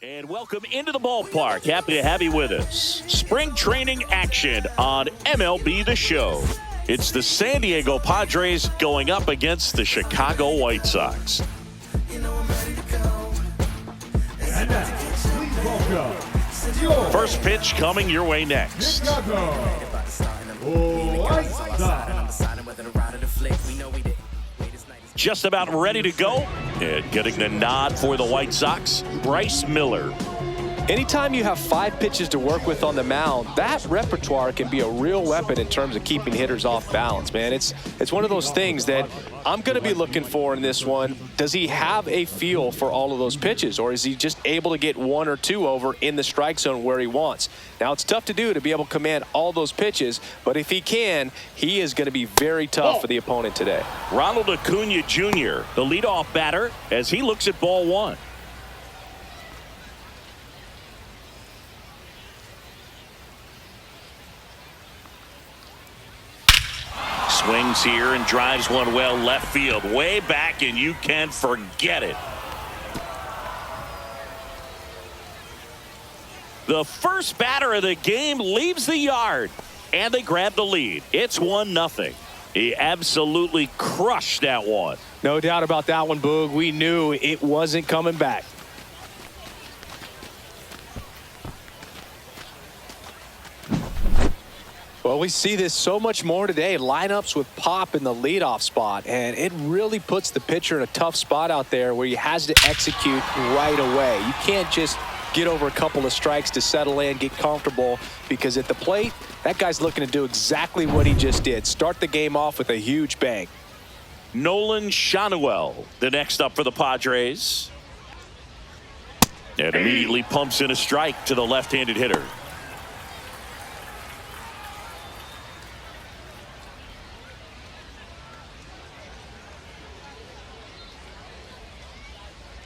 And welcome into the ballpark. Happy to have you with us. Spring training action on MLB The Show. It's the San Diego Padres going up against the Chicago White Sox. And now, please welcome First pitch coming your way next. Chicago White Sox. Just about ready to go. And getting the nod for the White Sox, Bryce Miller. Anytime you have 5 pitches to work with on the mound, that repertoire can be a real weapon in terms of keeping hitters off balance, man. It's one of those things that I'm going to be looking for in this one. Does he have a feel for all of those pitches, or is he just able to get 1 or 2 over in the strike zone where he wants? Now, it's tough to do to be able to command all those pitches, but if he can, he is going to be very tough for the opponent today. Ronald Acuna Jr., the leadoff batter, as he looks at ball 1. Swings here and drives one well left field, way back, and you can forget it. The first batter of the game leaves the yard, and they grab the lead. It's 1-0. He absolutely crushed that one. No doubt about that one, Boog. We knew it wasn't coming back. Well, we see this so much more today. Lineups with pop in the leadoff spot, and it really puts the pitcher in a tough spot out there where he has to execute right away. You can't just get over a couple of strikes to settle in, get comfortable, because at the plate, that guy's looking to do exactly what he just did. Start the game off with a huge bang. Nolan Shanuel, the next up for the Padres. And immediately pumps in a strike to the left-handed hitter.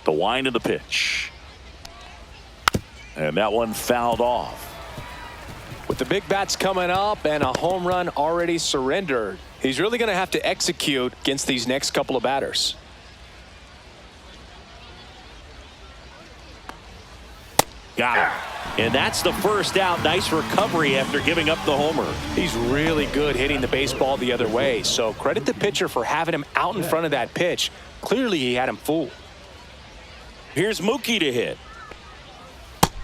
The wind of the pitch. And that one fouled off. With the big bats coming up and a home run already surrendered, he's really going to have to execute against these next couple of batters. Got it. And that's the first out. Nice recovery after giving up the homer. He's really good hitting the baseball the other way, so credit the pitcher for having him out in front of that pitch. Clearly he had him fooled. Here's Mookie to hit.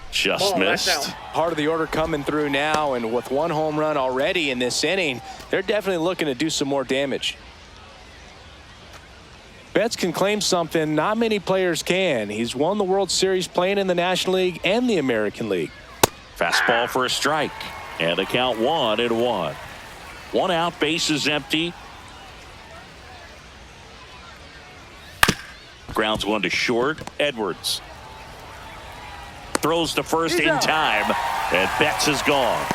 Just missed. Part of the order coming through now, and with 1 home run already in this inning, they're definitely looking to do some more damage. Betts can claim something not many players can. He's won the World Series playing in the National League and the American League. Fastball for a strike. And the count 1-1. 1 out, bases empty. Grounds 1 to short. Edwards throws to first in time, and Betts is gone.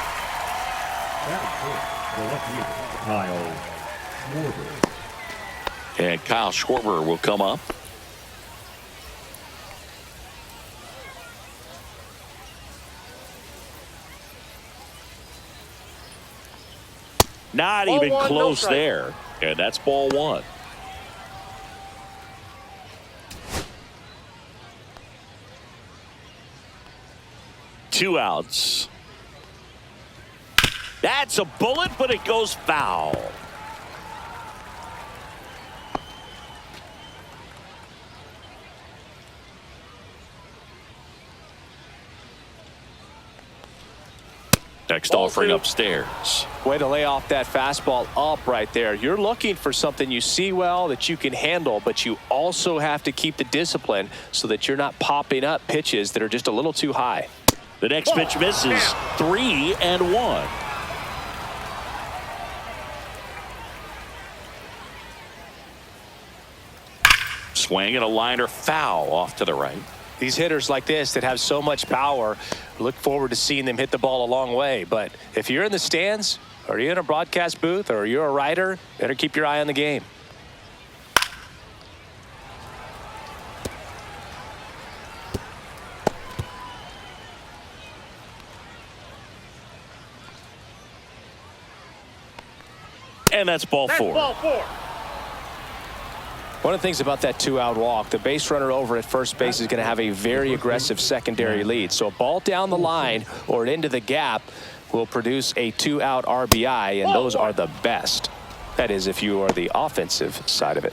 And Kyle Schwarber will come up. Not even close there, and that's ball 1. Two outs. That's a bullet, but it goes foul. Next offering upstairs. Way to lay off that fastball up right there. You're looking for something you see well that you can handle, but you also have to keep the discipline so that you're not popping up pitches that are just a little too high. The next pitch misses. 3-1. Swing and a liner foul off to the right. These hitters like this that have so much power, look forward to seeing them hit the ball a long way. But if you're in the stands, or you're in a broadcast booth, or you're a writer, better keep your eye on the game. And that's ball 4. One of the things about that 2-out walk, the base runner over at first base is going to have a very aggressive secondary lead. So a ball down the line or into the gap will produce a 2-out RBI, and those are the best. That is, if you are the offensive side of it.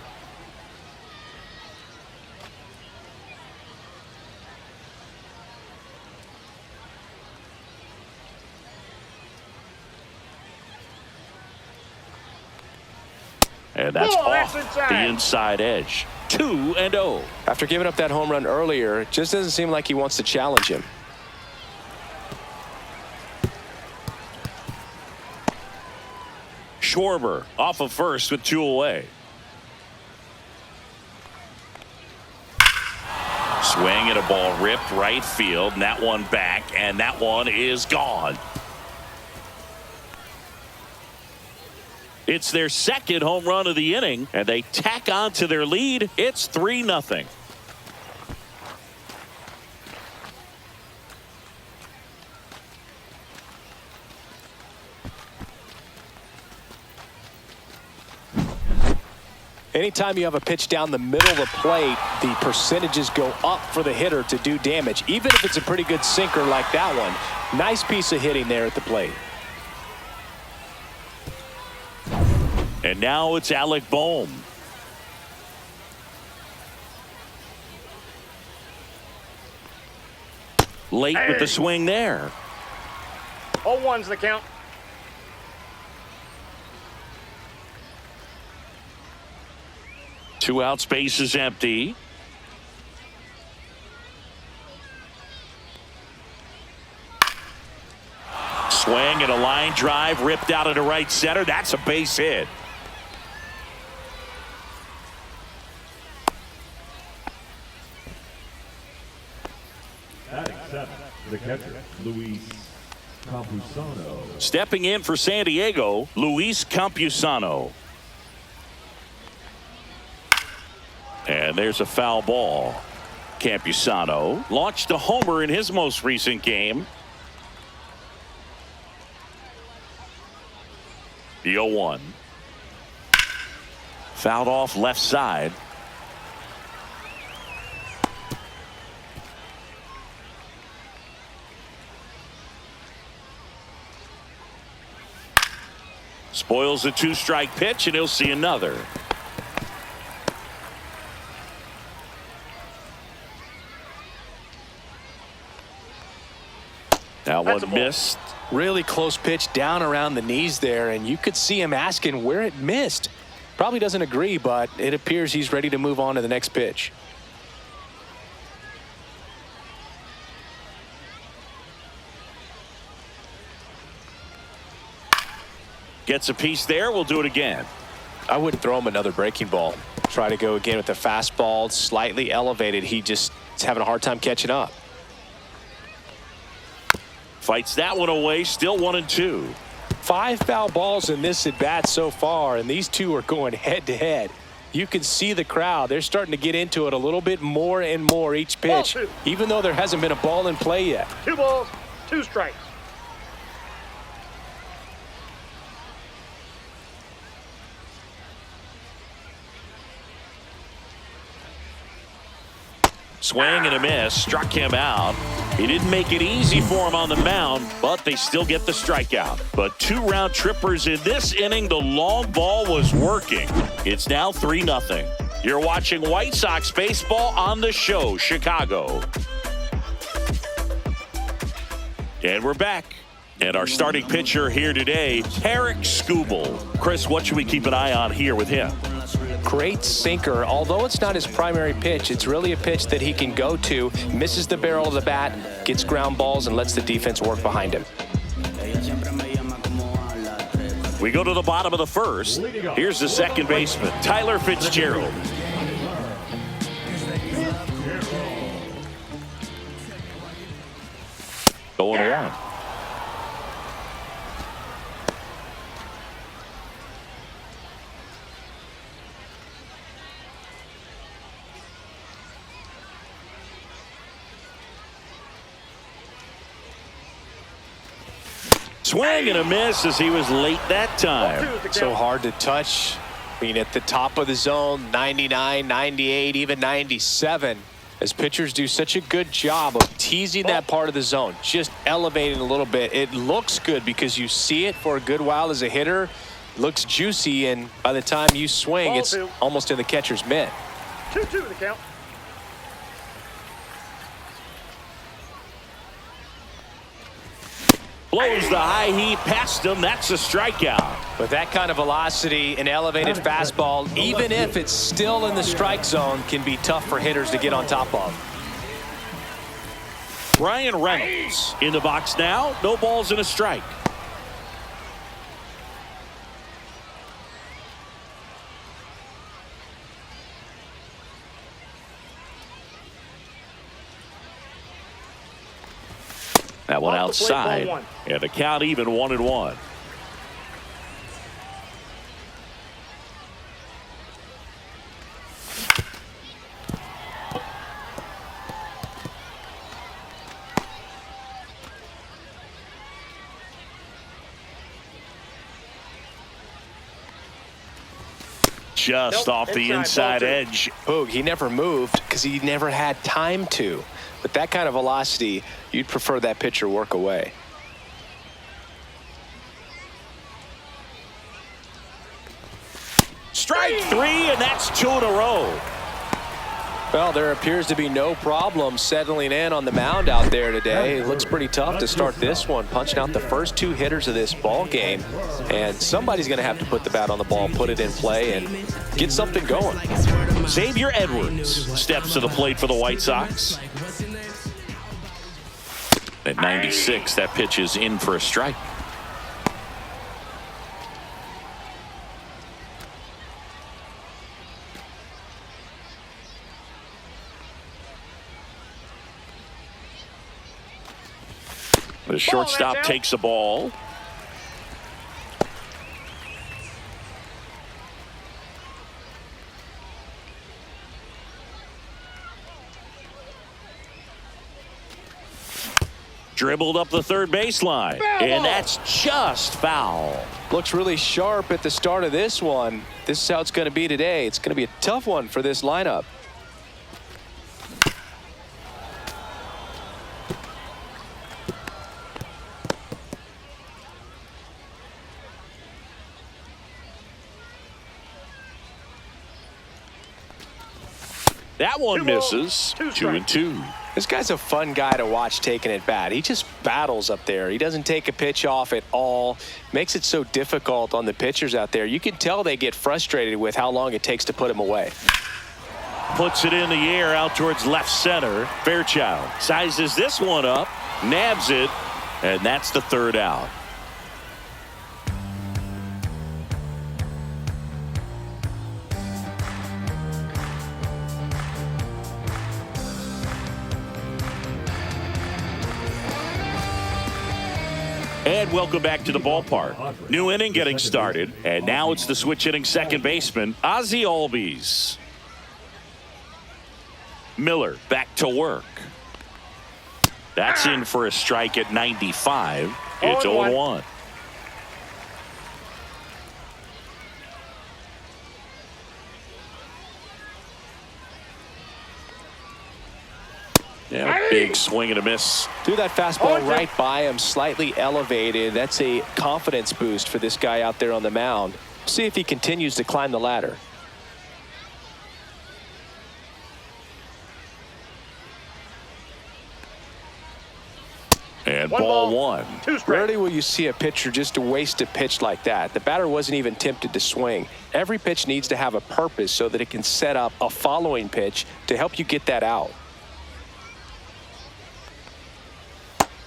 And that's off the inside edge. 2-0. After giving up that home run earlier, it just doesn't seem like he wants to challenge him. Schwarber off of first with 2 away. Swing and a ball ripped right field, and that one back, and that one is gone. It's their second home run of the inning, and they tack on to their lead. It's 3-0. Anytime you have a pitch down the middle of the plate, the percentages go up for the hitter to do damage, even if it's a pretty good sinker like that one. Nice piece of hitting there at the plate. And now it's Alec Bohm. Late with the swing there. 0-1's the count. Two out, space is empty. Swing and a line drive ripped out into right center. That's a base hit. Batting seventh, the catcher, Luis Campusano. Stepping in for San Diego, Luis Campusano. And there's a foul ball. Campusano launched a homer in his most recent game. The 0-1. Fouled off left side. Spoils a 2-strike pitch, and he'll see another. That one missed. Really close pitch down around the knees there, and you could see him asking where it missed. Probably doesn't agree, but it appears he's ready to move on to the next pitch. Gets a piece there. We'll do it again. I wouldn't throw him another breaking ball. Try to go again with the fastball, slightly elevated. He just is having a hard time catching up. Fights that one away. Still 1-2. 5 foul balls in this at bat so far, and these two are going head to head. You can see the crowd. They're starting to get into it a little bit more and more each pitch, even though there hasn't been a ball in play yet. 2 balls, 2 strikes. Swing and a miss. Struck him out. He didn't make it easy for him on the mound, but they still get the strikeout. But 2 round trippers in this inning. The long ball was working. It's now 3-0. You're watching White Sox baseball on the show, Chicago. And we're back. And our starting pitcher here today, Eric Skubal. Chris, what should we keep an eye on here with him? Great sinker. Although it's not his primary pitch, it's really a pitch that he can go to, misses the barrel of the bat, gets ground balls, and lets the defense work behind him. We go to the bottom of the first. Here's the second baseman, Tyler Fitzgerald. Going on. Swing and a miss as he was late that time. So hard to touch I mean, at the top of the zone, 99, 98, even 97. As pitchers do such a good job of teasing that part of the zone, just elevating a little bit. It looks good because you see it for a good while as a hitter. It looks juicy, and by the time you swing, it's almost in the catcher's mitt. 2-2 the count. Blows the high heat past him. That's a strikeout. With that kind of velocity, an elevated fastball, even if it's still in the strike zone, can be tough for hitters to get on top of. Brian Reynolds in the box now. No balls and a strike. That one outside, and the count even 1-1. Just off the inside edge. Boog, he never moved because he never had time to. With that kind of velocity, you'd prefer that pitcher work away. Strike 3, and that's 2 in a row. Well, there appears to be no problem settling in on the mound out there today. It looks pretty tough to start this one, punching out the first 2 hitters of this ball game. And somebody's going to have to put the bat on the ball, put it in play, and get something going. Xavier Edwards steps to the plate for the White Sox. At 96, that pitch is in for a strike. The shortstop takes the ball. Dribbled up the third baseline, and that's just foul. Looks really sharp at the start of this one. This is how it's going to be today. It's going to be a tough one for this lineup. That one misses. 2-2. This guy's a fun guy to watch taking at bat. He just battles up there. He doesn't take a pitch off at all. Makes it so difficult on the pitchers out there. You can tell they get frustrated with how long it takes to put him away. Puts it in the air out towards left center. Fairchild sizes this one up, nabs it, and that's the third out. And welcome back to the ballpark. New inning getting started, and now it's the switch hitting second baseman, Ozzie Albies. Miller back to work. That's in for a strike at 95. It's 0-1. Yeah, big swing and a miss. Threw that fastball right by him, slightly elevated. That's a confidence boost for this guy out there on the mound. See if he continues to climb the ladder. And ball one. Rarely will you see a pitcher just to waste a pitch like that. The batter wasn't even tempted to swing. Every pitch needs to have a purpose so that it can set up a following pitch to help you get that out.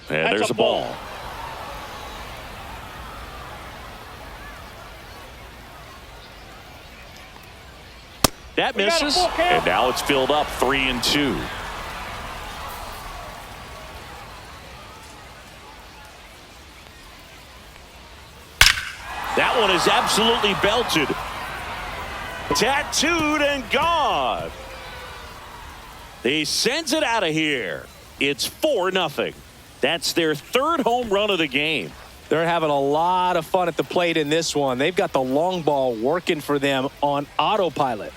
And there's a ball. That misses, and now it's filled up 3-2. That one is absolutely belted. Tattooed and gone. He sends it out of here. It's 4-0. That's their third home run of the game. They're having a lot of fun at the plate in this one. They've got the long ball working for them on autopilot.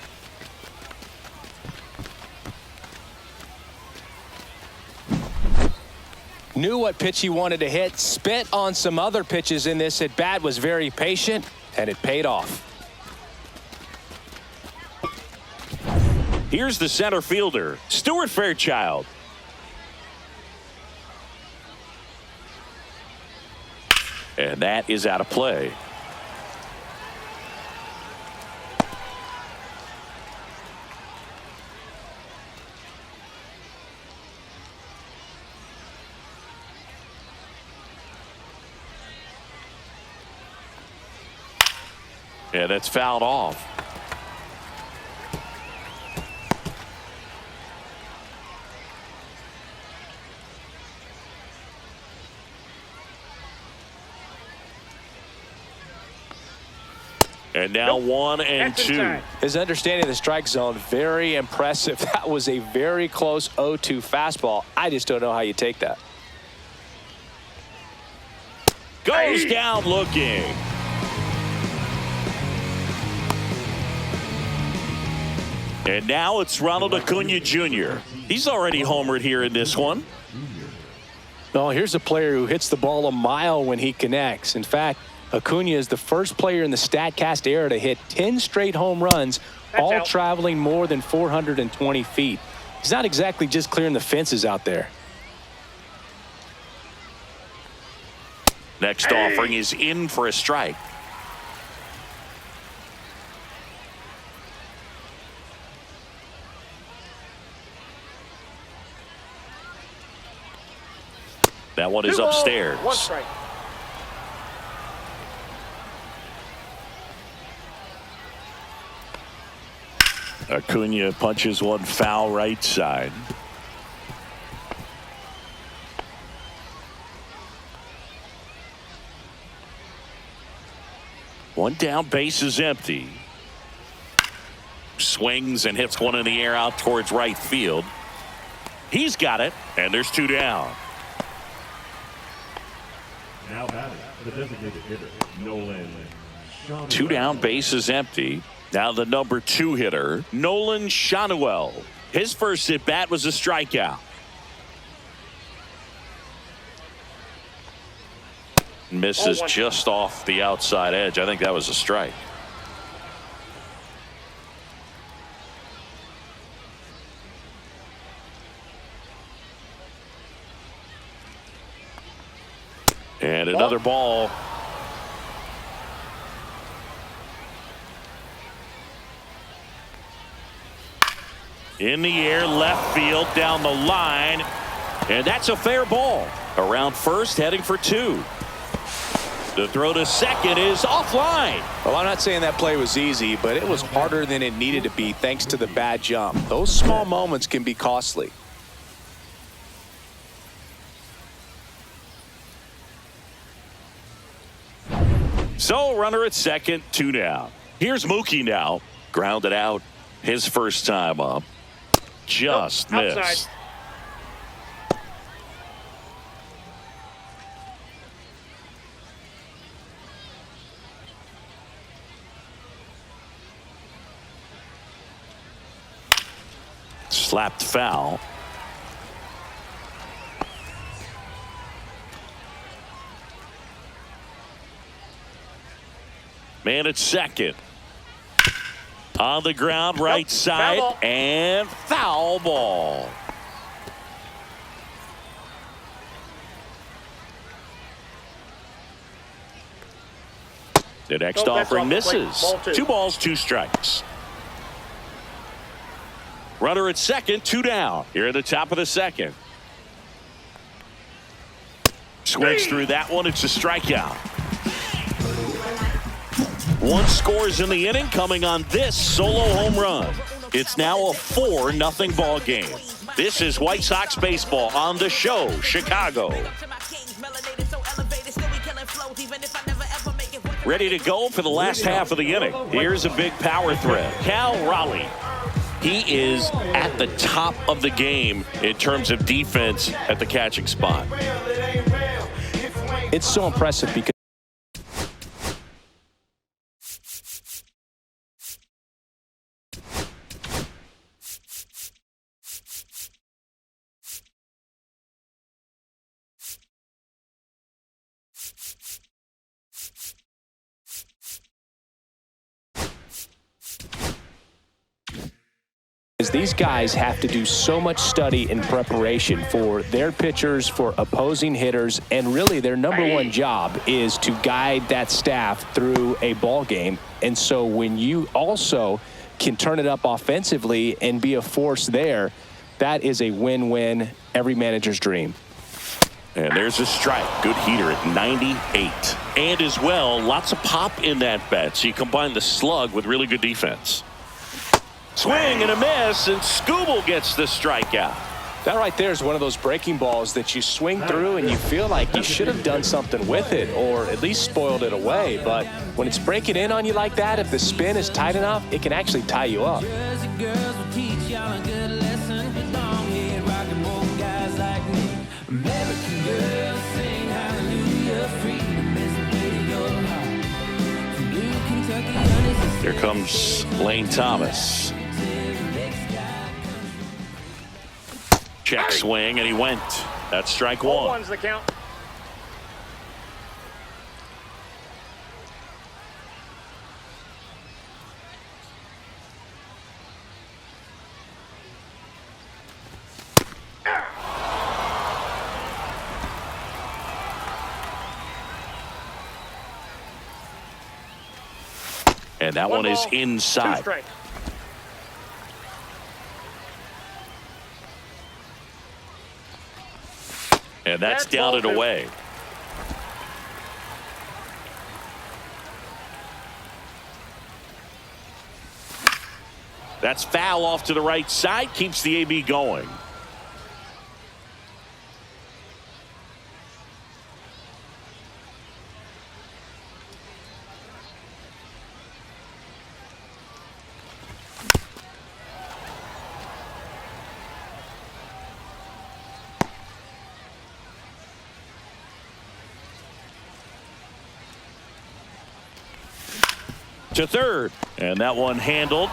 Knew what pitch he wanted to hit, spent on some other pitches in this at bat, was very patient, and it paid off. Here's the center fielder, Stuart Fairchild. And that is out of play. Yeah, that's fouled off. And now 1-2. His understanding of the strike zone, very impressive. That was a very close 0-2 fastball. I just don't know how you take that. Goes down looking. And now it's Ronald Acuna Jr. He's already homered here in this one. No, here's a player who hits the ball a mile when he connects. In fact, Acuna is the first player in the StatCast era to hit 10 straight home runs, all traveling more than 420 feet. He's not exactly just clearing the fences out there. Next offering is in for a strike. That one is upstairs. 1 strike. Acuna punches one foul right side. One down, base is empty. Swings and hits one in the air out towards right field. He's got it, and there's 2 down. Now batting, the designated hitter, Nolan. 2 down, base is empty. Now the number 2 hitter, Nolan Shanuel. His first at bat was a strikeout. Misses just off the outside edge. I think that was a strike. And another ball. In the air, left field, down the line. And that's a fair ball. Around first, heading for 2. The throw to second is offline. Well, I'm not saying that play was easy, but it was harder than it needed to be thanks to the bad jump. Those small moments can be costly. So, runner at second, 2 down. Here's Mookie now. Grounded out. His first time up. Just missed. Outside. Slapped foul. Man at second. On the ground, right side, and foul ball. The next offering misses. 2 balls, 2 strikes. Runner at second, 2 down. Here at the top of the second. Swings through that one. It's a strikeout. 1 scores in the inning, coming on this solo home run. It's now a 4-0 ball game. This is White Sox baseball on the show, Chicago. Ready to go for the last half of the inning. Here's a big power threat. Cal Raleigh. He is at the top of the game in terms of defense at the catching spot. It's so impressive because these guys have to do so much study and preparation for their pitchers, for opposing hitters, and really their number one job is to guide that staff through a ball game. And so when you also can turn it up offensively and be a force there, that is a win-win, every manager's dream. And there's a strike. Good heater at 98. And as well, lots of pop in that bat. So you combine the slug with really good defense. Swing and a miss, and Skubal gets the strikeout. That right there is one of those breaking balls that you swing through and you feel like you should have done something with it or at least spoiled it away. But when it's breaking in on you like that, if the spin is tight enough, it can actually tie you up. Here comes Lane Thomas. Check swing, and he went. That's strike one. 0-1's the count. And that one is inside. 2 strikes. And that's down and away. That's foul off to the right side. Keeps the AB going. To third, and that one handled.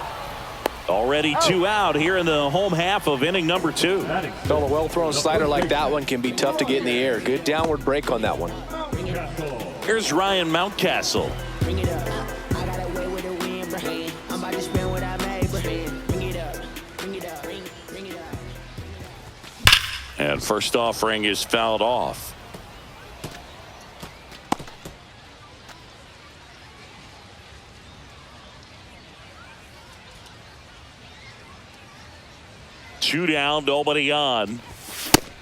Already 2 out here in the home half of inning number 2. Well, a well-thrown slider like that one can be tough to get in the air. Good downward break on that one. Here's Ryan Mountcastle. Bring it up. I got away with a win, Brahim. I'm about to spend what I made, Brahim. Bring it up. Bring it up. Bring it up. And first offering is fouled off. Two down, nobody on.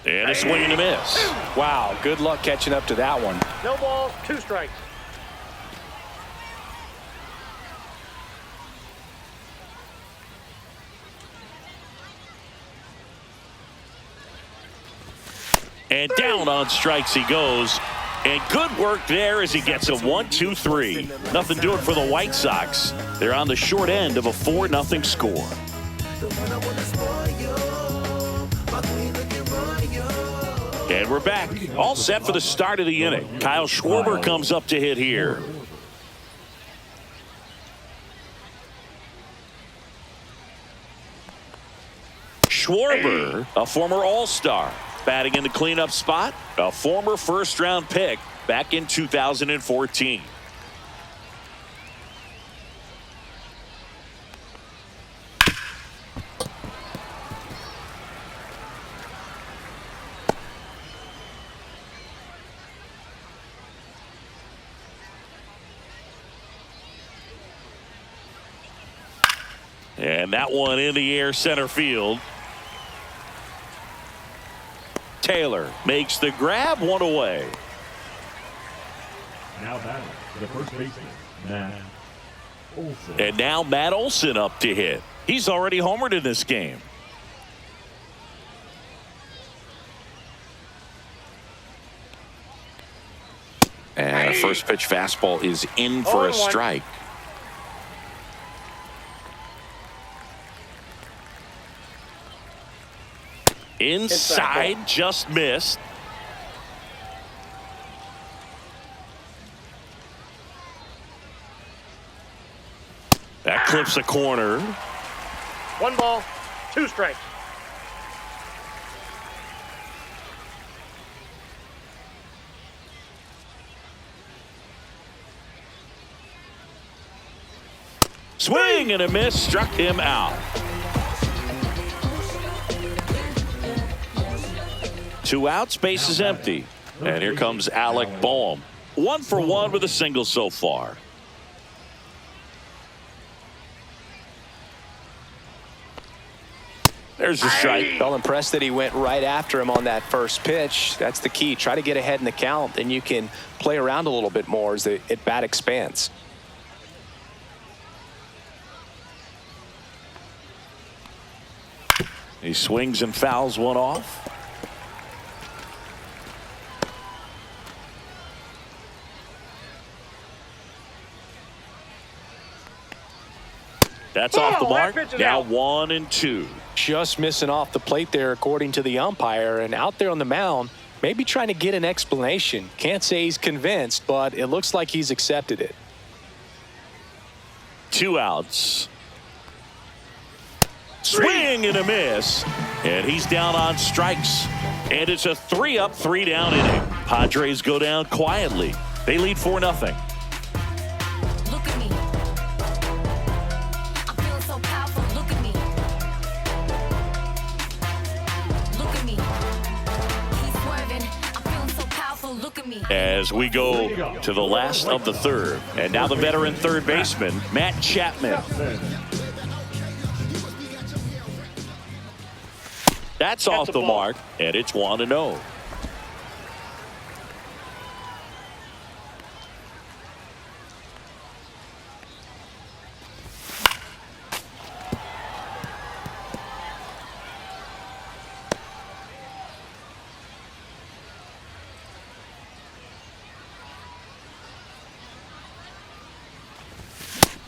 And a swing and a miss. Wow, good luck catching up to that one. No balls, 2 strikes. And down on strikes he goes. And good work there as he gets a 1-2-3. Nothing doing for the White Sox. They're on the short end of a 4-0 score. And we're back. All set for the start of the inning. Kyle Schwarber comes up to hit here. Schwarber, a former All-Star, batting in the cleanup spot, a former first-round pick back in 2014. And that one in the air center field. Taylor makes the grab, one away. Now batting the first baseman, Matt Olson. And now Matt Olson up to hit. He's already homered in this game. And a first pitch fastball is in for a strike. Inside, just missed. clips a corner. 1 ball, 2 strikes. Swing and a miss, struck him out. 2 outs, base is empty. And here comes Alec Boehm. 1 for 1 with a single so far. There's a strike. Well, impressed that he went right after him on that first pitch. That's the key. Try to get ahead in the count, then you can play around a little bit more as the at bat expands. He swings and fouls one off. That's off the mark. Now 1-2. Just missing off the plate there, according to the umpire, and out there on the mound, maybe trying to get an explanation. Can't say he's convinced, but it looks like he's accepted it. 2 outs. Swing and a miss. And he's down on strikes. And it's a 3-up, 3-down inning. Padres go down quietly. They lead 4-0. Look at me. I'm feeling so powerful. Look at me. Look at me. He's swerving. I'm feeling so powerful. Look at me. As we go to the last of the third. And now the veteran third baseman, Matt Chapman. That's off the mark, and it's 1-0.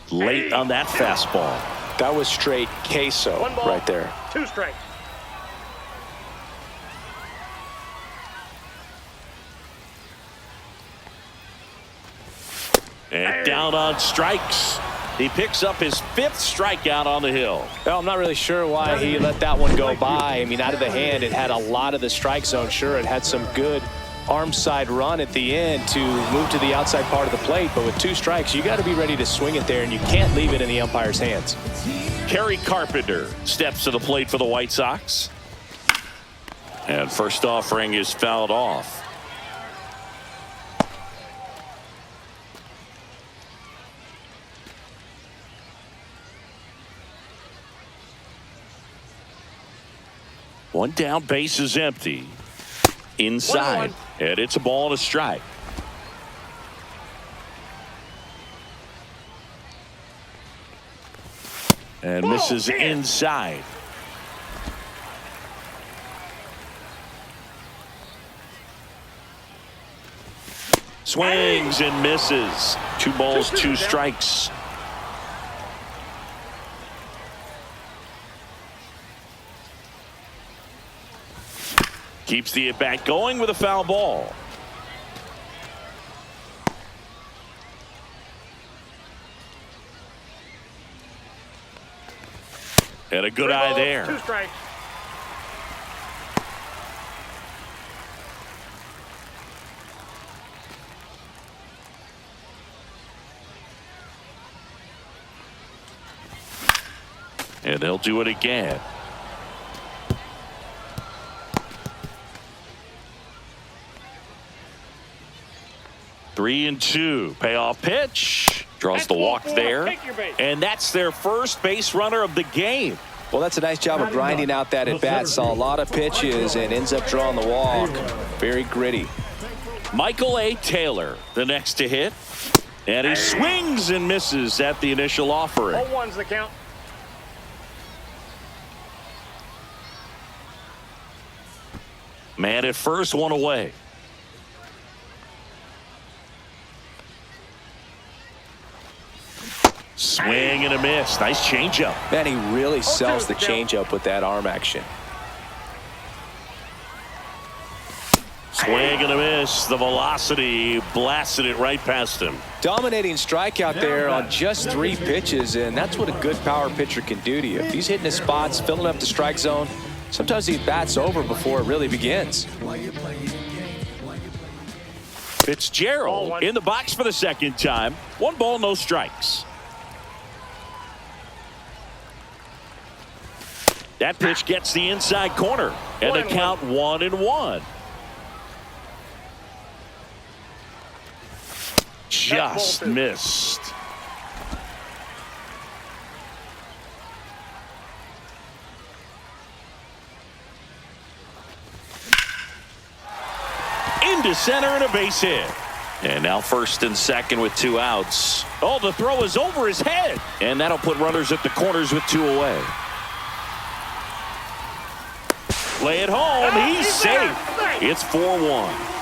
Late on that fastball. That was straight queso 1 ball, right there. 2 strikes. And down on strikes. He picks up his 5th strikeout on the hill. Well, I'm not really sure why he let that one go by. I mean, out of the hand, it had a lot of the strike zone. Sure, it had some good arm side run at the end to move to the outside part of the plate. But with 2 strikes, you got to be ready to swing it there, and you can't leave it in the umpire's hands. Kerry Carpenter steps to the plate for the White Sox. And first offering is fouled off. One down, base is empty. Inside, and it's a ball and a strike. And misses inside. Swings and misses. 2 balls, 2 strikes. Keeps the at-bat going with a foul ball. And a good eye there. 2 strikes. And they'll do it again. Three and 2. Payoff pitch. Draws the walk there. And that's their first base runner of the game. Well, that's a nice job of grinding out that at bat. Saw a lot of pitches and ends up drawing the walk. Very gritty. Michael A. Taylor, the next to hit. And he swings and misses at the initial offering. 0-1's the count. Man at first, 1 away. Swing and a miss. Nice changeup. Man, he really sells the changeup with that arm action. Swing and a miss. The velocity blasted it right past him. Dominating strikeout there on just 3 pitches, and that's what a good power pitcher can do to you. If he's hitting his spots, filling up the strike zone, sometimes he bats over before it really begins. Fitzgerald in the box for the second time. 1 ball, no strikes. That pitch gets the inside corner, and the count 1-1. Just missed. Into center and a base hit. And now first and second with 2 outs. Oh, the throw is over his head. And that'll put runners at the corners with 2 away. Play it home. He's safe. It's 4-1.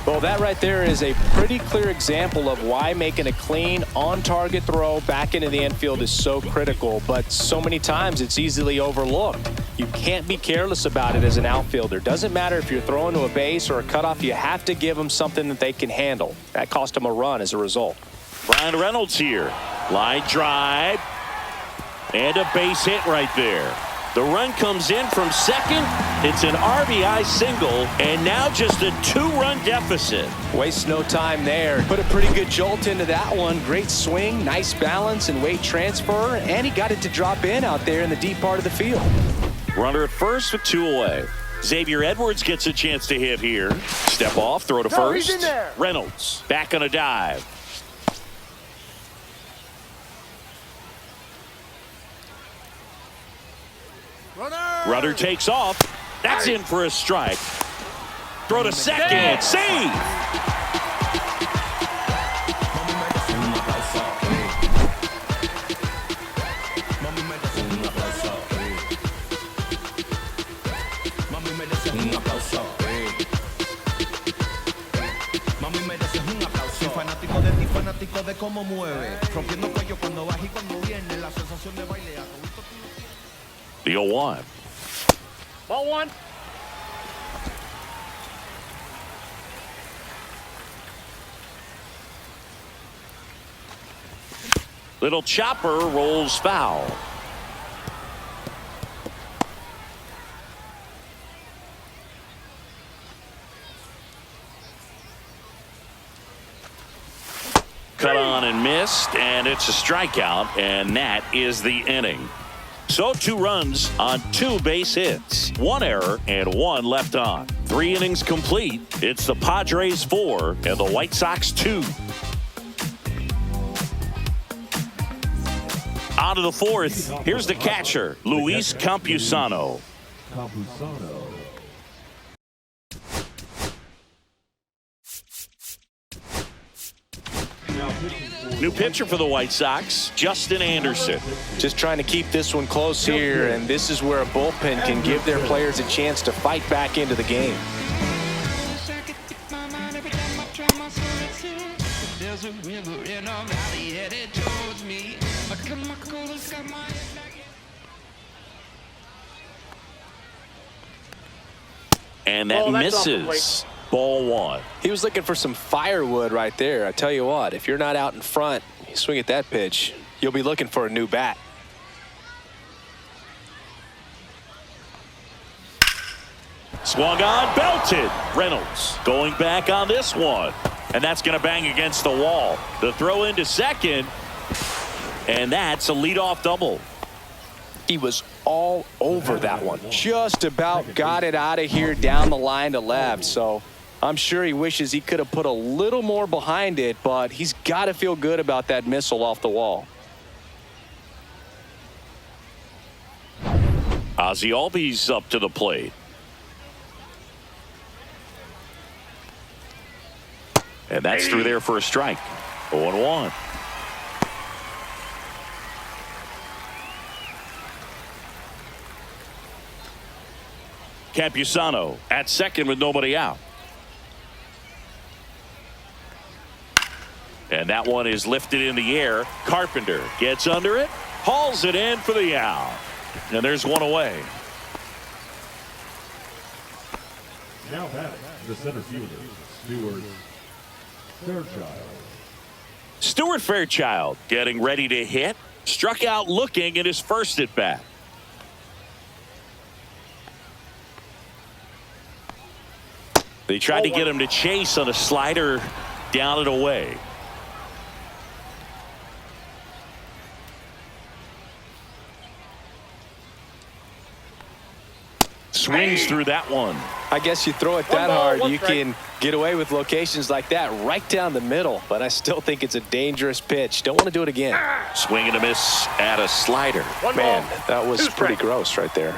Well, that right there is a pretty clear example of why making a clean, on-target throw back into the infield is so critical, but so many times it's easily overlooked. You can't be careless about it as an outfielder. Doesn't matter if you're throwing to a base or a cutoff, you have to give them something that they can handle. That cost them a run as a result. Brian Reynolds here. Line drive. And a base hit right there. The run comes in from second. It's an RBI single, and now just a 2-run deficit. Wastes no time there. Put a pretty good jolt into that one. Great swing, nice balance and weight transfer, and he got it to drop in out there in the deep part of the field. Runner at first with 2 away. Xavier Edwards gets a chance to hit here. Step off, throw to first. He's in there. Reynolds back on a dive. Runner takes off. That's in for a strike. Throw to second. Save. The 0-1. Ball 1. Little chopper rolls foul. Cut on and missed, and it's a strikeout, and that is the inning. So 2 runs on 2 base hits, 1 error and 1 left on. 3 innings complete. It's the Padres 4 and the White Sox 2. On to the 4th. Here's the catcher, Luis Campusano. New pitcher for the White Sox, Justin Anderson. Just trying to keep this one close here, and this is where a bullpen can give their players a chance to fight back into the game. And that misses. Ball 1. He was looking for some firewood right there. I tell you what, if you're not out in front, you swing at that pitch, you'll be looking for a new bat. Swung on, belted. Reynolds going back on this one. And that's going to bang against the wall. The throw into second. And that's a leadoff double. He was all over that one. Just about got it out of here down the line to left. So I'm sure he wishes he could have put a little more behind it, but he's got to feel good about that missile off the wall. Ozzie Albies up to the plate. And that's through there for a strike. 0-1. Campusano at second with nobody out. And that one is lifted in the air. Carpenter gets under it, hauls it in for the out. And there's one away. Now batting, the center fielder, Stuart Fairchild. Stuart Fairchild getting ready to hit. Struck out looking at his first at bat. They tried to get him to chase on a slider down and away. Swings through that one. I guess you throw it that hard, you can get away with locations like that right down the middle. But I still think it's a dangerous pitch. Don't want to do it again. Swing and a miss at a slider. Man, that was pretty gross right there.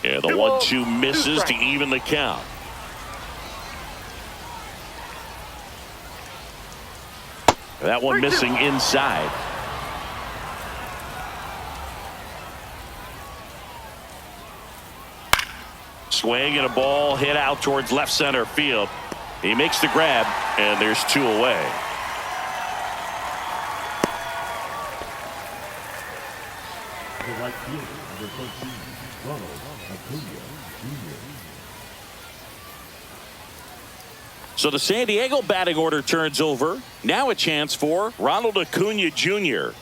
Yeah, the 1-2 misses to even the count. That one missing inside. Swing and a ball hit out towards left center field. He makes the grab, and there's 2 away. The right fielder, number 13, Ronald Acuna Jr. So the San Diego batting order turns over. Now a chance for Ronald Acuna Jr.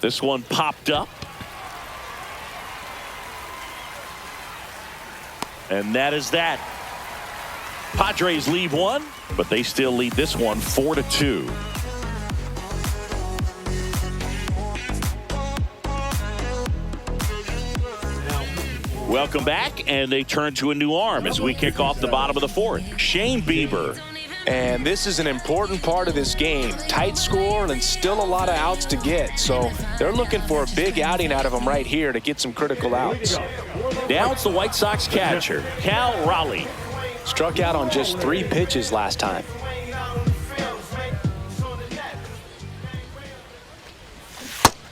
This one popped up. And that is that. Padres lead one, but they still lead this one 4-2. Welcome back, and they turn to a new arm as we kick off the bottom of the 4th. Shane Bieber. And this is an important part of this game. Tight score and still a lot of outs to get. So they're looking for a big outing out of them right here to get some critical outs. Now it's the White Sox catcher, Cal Raleigh. Struck out on just 3 pitches last time.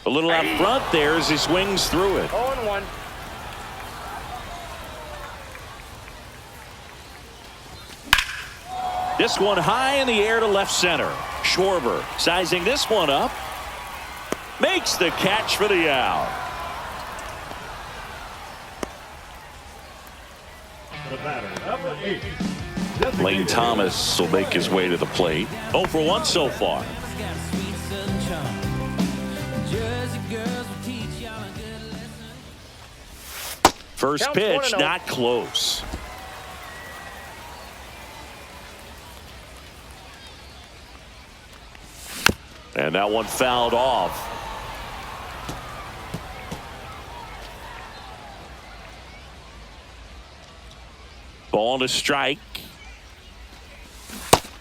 A little out front there as he swings through it. 0-1. This one high in the air to left center. Schwarber sizing this one up. Makes the catch for the out. The batter, number 8. Lane Thomas will make his way to the plate. 0 for 1 so far. First pitch, not close. And that one fouled off. Ball to strike.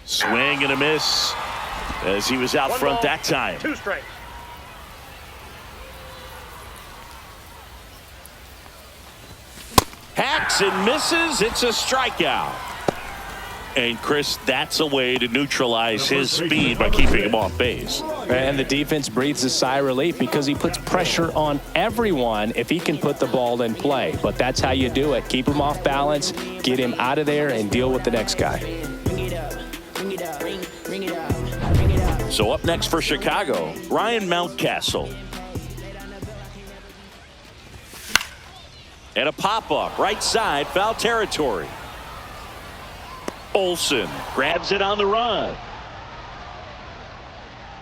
Swing and a miss as he was out front that time. 2 strikes. Hacks and misses. It's a strikeout. And Chris, that's a way to neutralize his speed by keeping him off base. And the defense breathes a sigh of relief because he puts pressure on everyone if he can put the ball in play. But that's how you do it. Keep him off balance, get him out of there, and deal with the next guy. So up next for Chicago, Ryan Mountcastle. And a pop-up, right side, foul territory. Olsen grabs it on the run.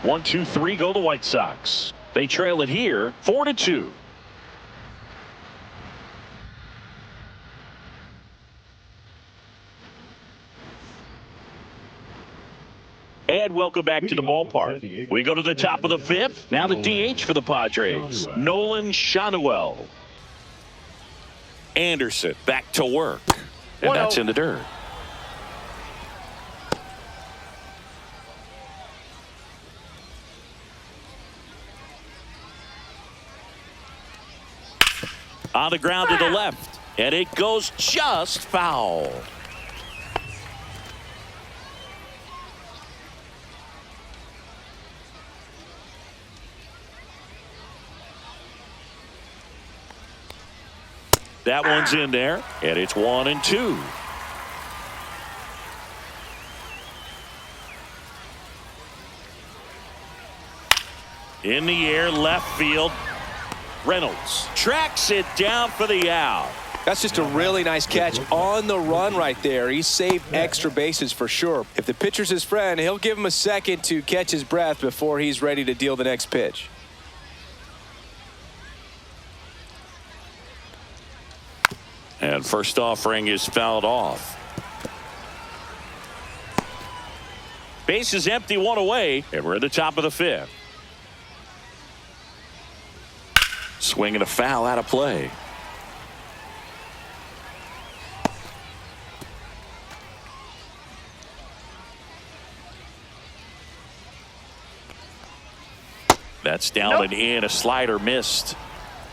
1, 2, 3 go the White Sox. They trail it here 4-2. And welcome back to the ballpark. We go to the top of the 5th. Now the DH for the Padres, Nolan Shanuel. Anderson back to work. And that's in the dirt. On the ground to the left, and it goes just foul. That one's in there, and it's 1-2. In the air, left field. Reynolds tracks it down for the out. That's just a really nice catch on the run right there. He saved extra bases for sure. If the pitcher's his friend, he'll give him a second to catch his breath before he's ready to deal the next pitch. And first offering is fouled off. Base is empty, one away, and we're at the top of the fifth. Swing and a foul out of play. That's down and in. A slider missed.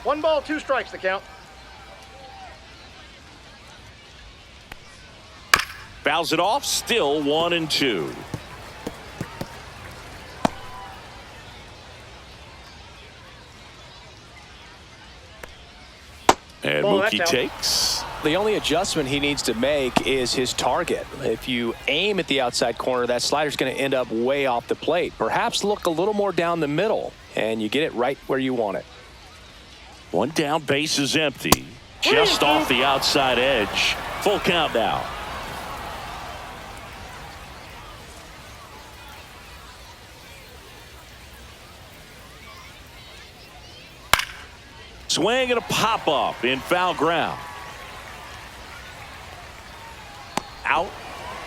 1 ball, 2 strikes to count. Fouls it off. Still 1-2. And Mookie takes. The only adjustment he needs to make is his target. If you aim at the outside corner, that slider's going to end up way off the plate. Perhaps look a little more down the middle, and you get it right where you want it. One down, base is empty. Just off the outside edge. Full count now. Swing and a pop-up in foul ground. Out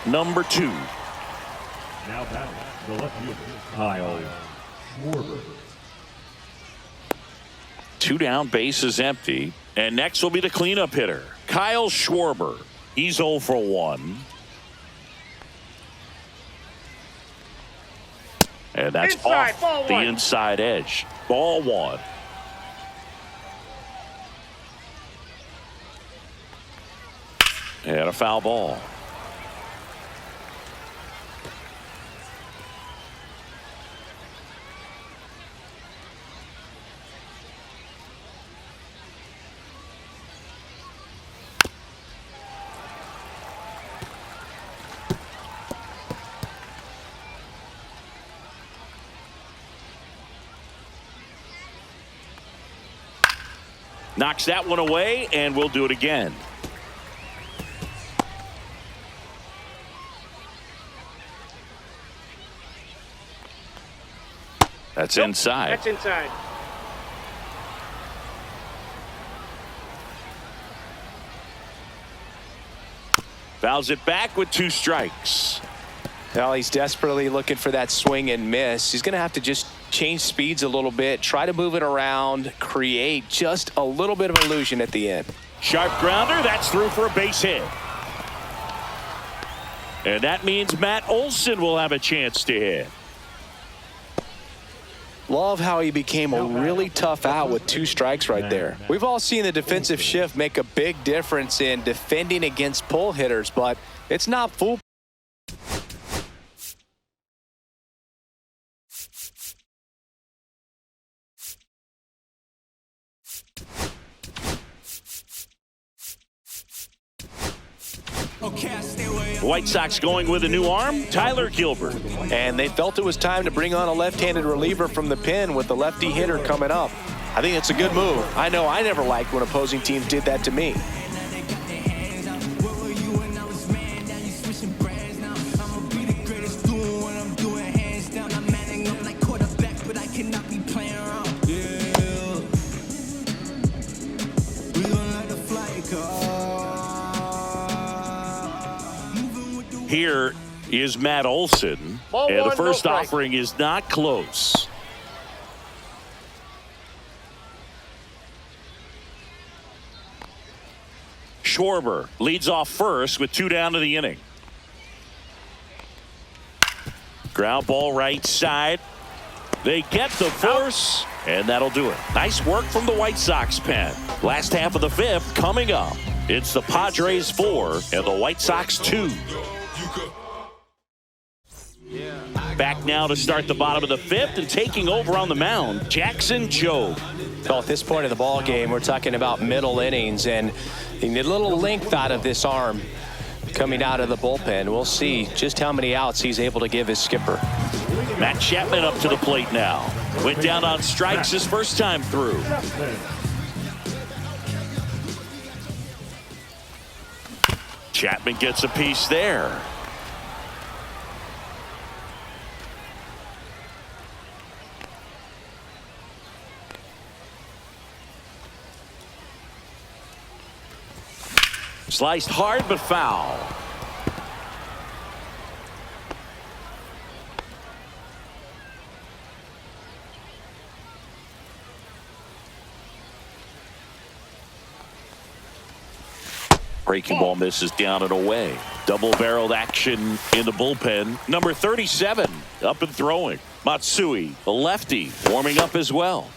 number 2. Now batting the left fielder, Kyle Schwarber. 2 down, base is empty. And next will be the cleanup hitter, Kyle Schwarber. He's 0 for 1. And that's Inside, off ball the one. inside edge. Ball 1. And a foul ball. Knocks that one away, and we'll do it again. That's inside. That's inside. Fouls it back with 2 strikes. Well, he's desperately looking for that swing and miss. He's going to have to just change speeds a little bit, try to move it around, create just a little bit of illusion at the end. Sharp grounder, that's through for a base hit. And that means Matt Olson will have a chance to hit. Love how he became a really tough out with 2 strikes right there. We've all seen the defensive shift make a big difference in defending against pull hitters, but it's not foolproof. White Sox going with a new arm, Tyler Gilbert. And they felt it was time to bring on a left-handed reliever from the pen with the lefty hitter coming up. I think it's a good move. I know I never liked when opposing teams did that to me. Here is Matt Olson. Ball and the one, first no strike. offering is not close. Schwarber leads off first with 2 down to the inning. Ground ball right side. They get the force, and that'll do it. Nice work from the White Sox pen. Last half of the 5th coming up. It's the Padres 4 and the White Sox 2. Back now to start the bottom of the 5th, and taking over on the mound, Jackson Jobe. Well, at this point of the ball game, we're talking about middle innings, and you need a little length out of this arm coming out of the bullpen. We'll see just how many outs he's able to give his skipper. Matt Chapman up to the plate now. Went down on strikes his first time through. Chapman gets a piece there. Sliced hard but foul. Breaking ball misses down and away. Double-barreled action in the bullpen. Number 37 up and throwing. Matsui, the lefty, warming up as well.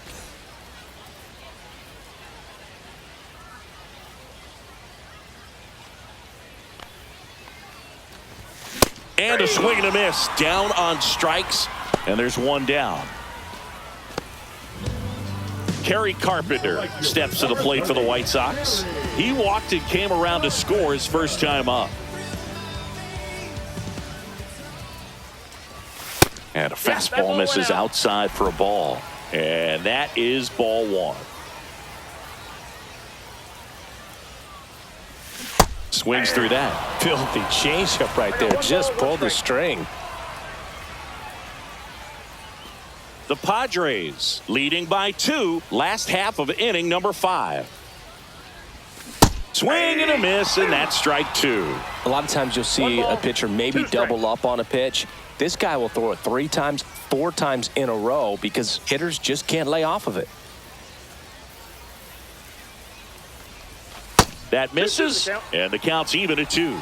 And a swing and a miss. Down on strikes, and there's one down. Kerry Carpenter steps to the plate for the White Sox. He walked and came around to score his first time up. And a fastball misses outside for a ball. And that is ball one. Swings through that. Filthy changeup right there. Just pulled the string. The Padres leading by 2. Last half of inning number 5. Swing and a miss, and that's strike 2. A lot of times you'll see a pitcher maybe double up on a pitch. This guy will throw it 3 times, 4 times in a row because hitters just can't lay off of it. That misses, and the count's even at 2.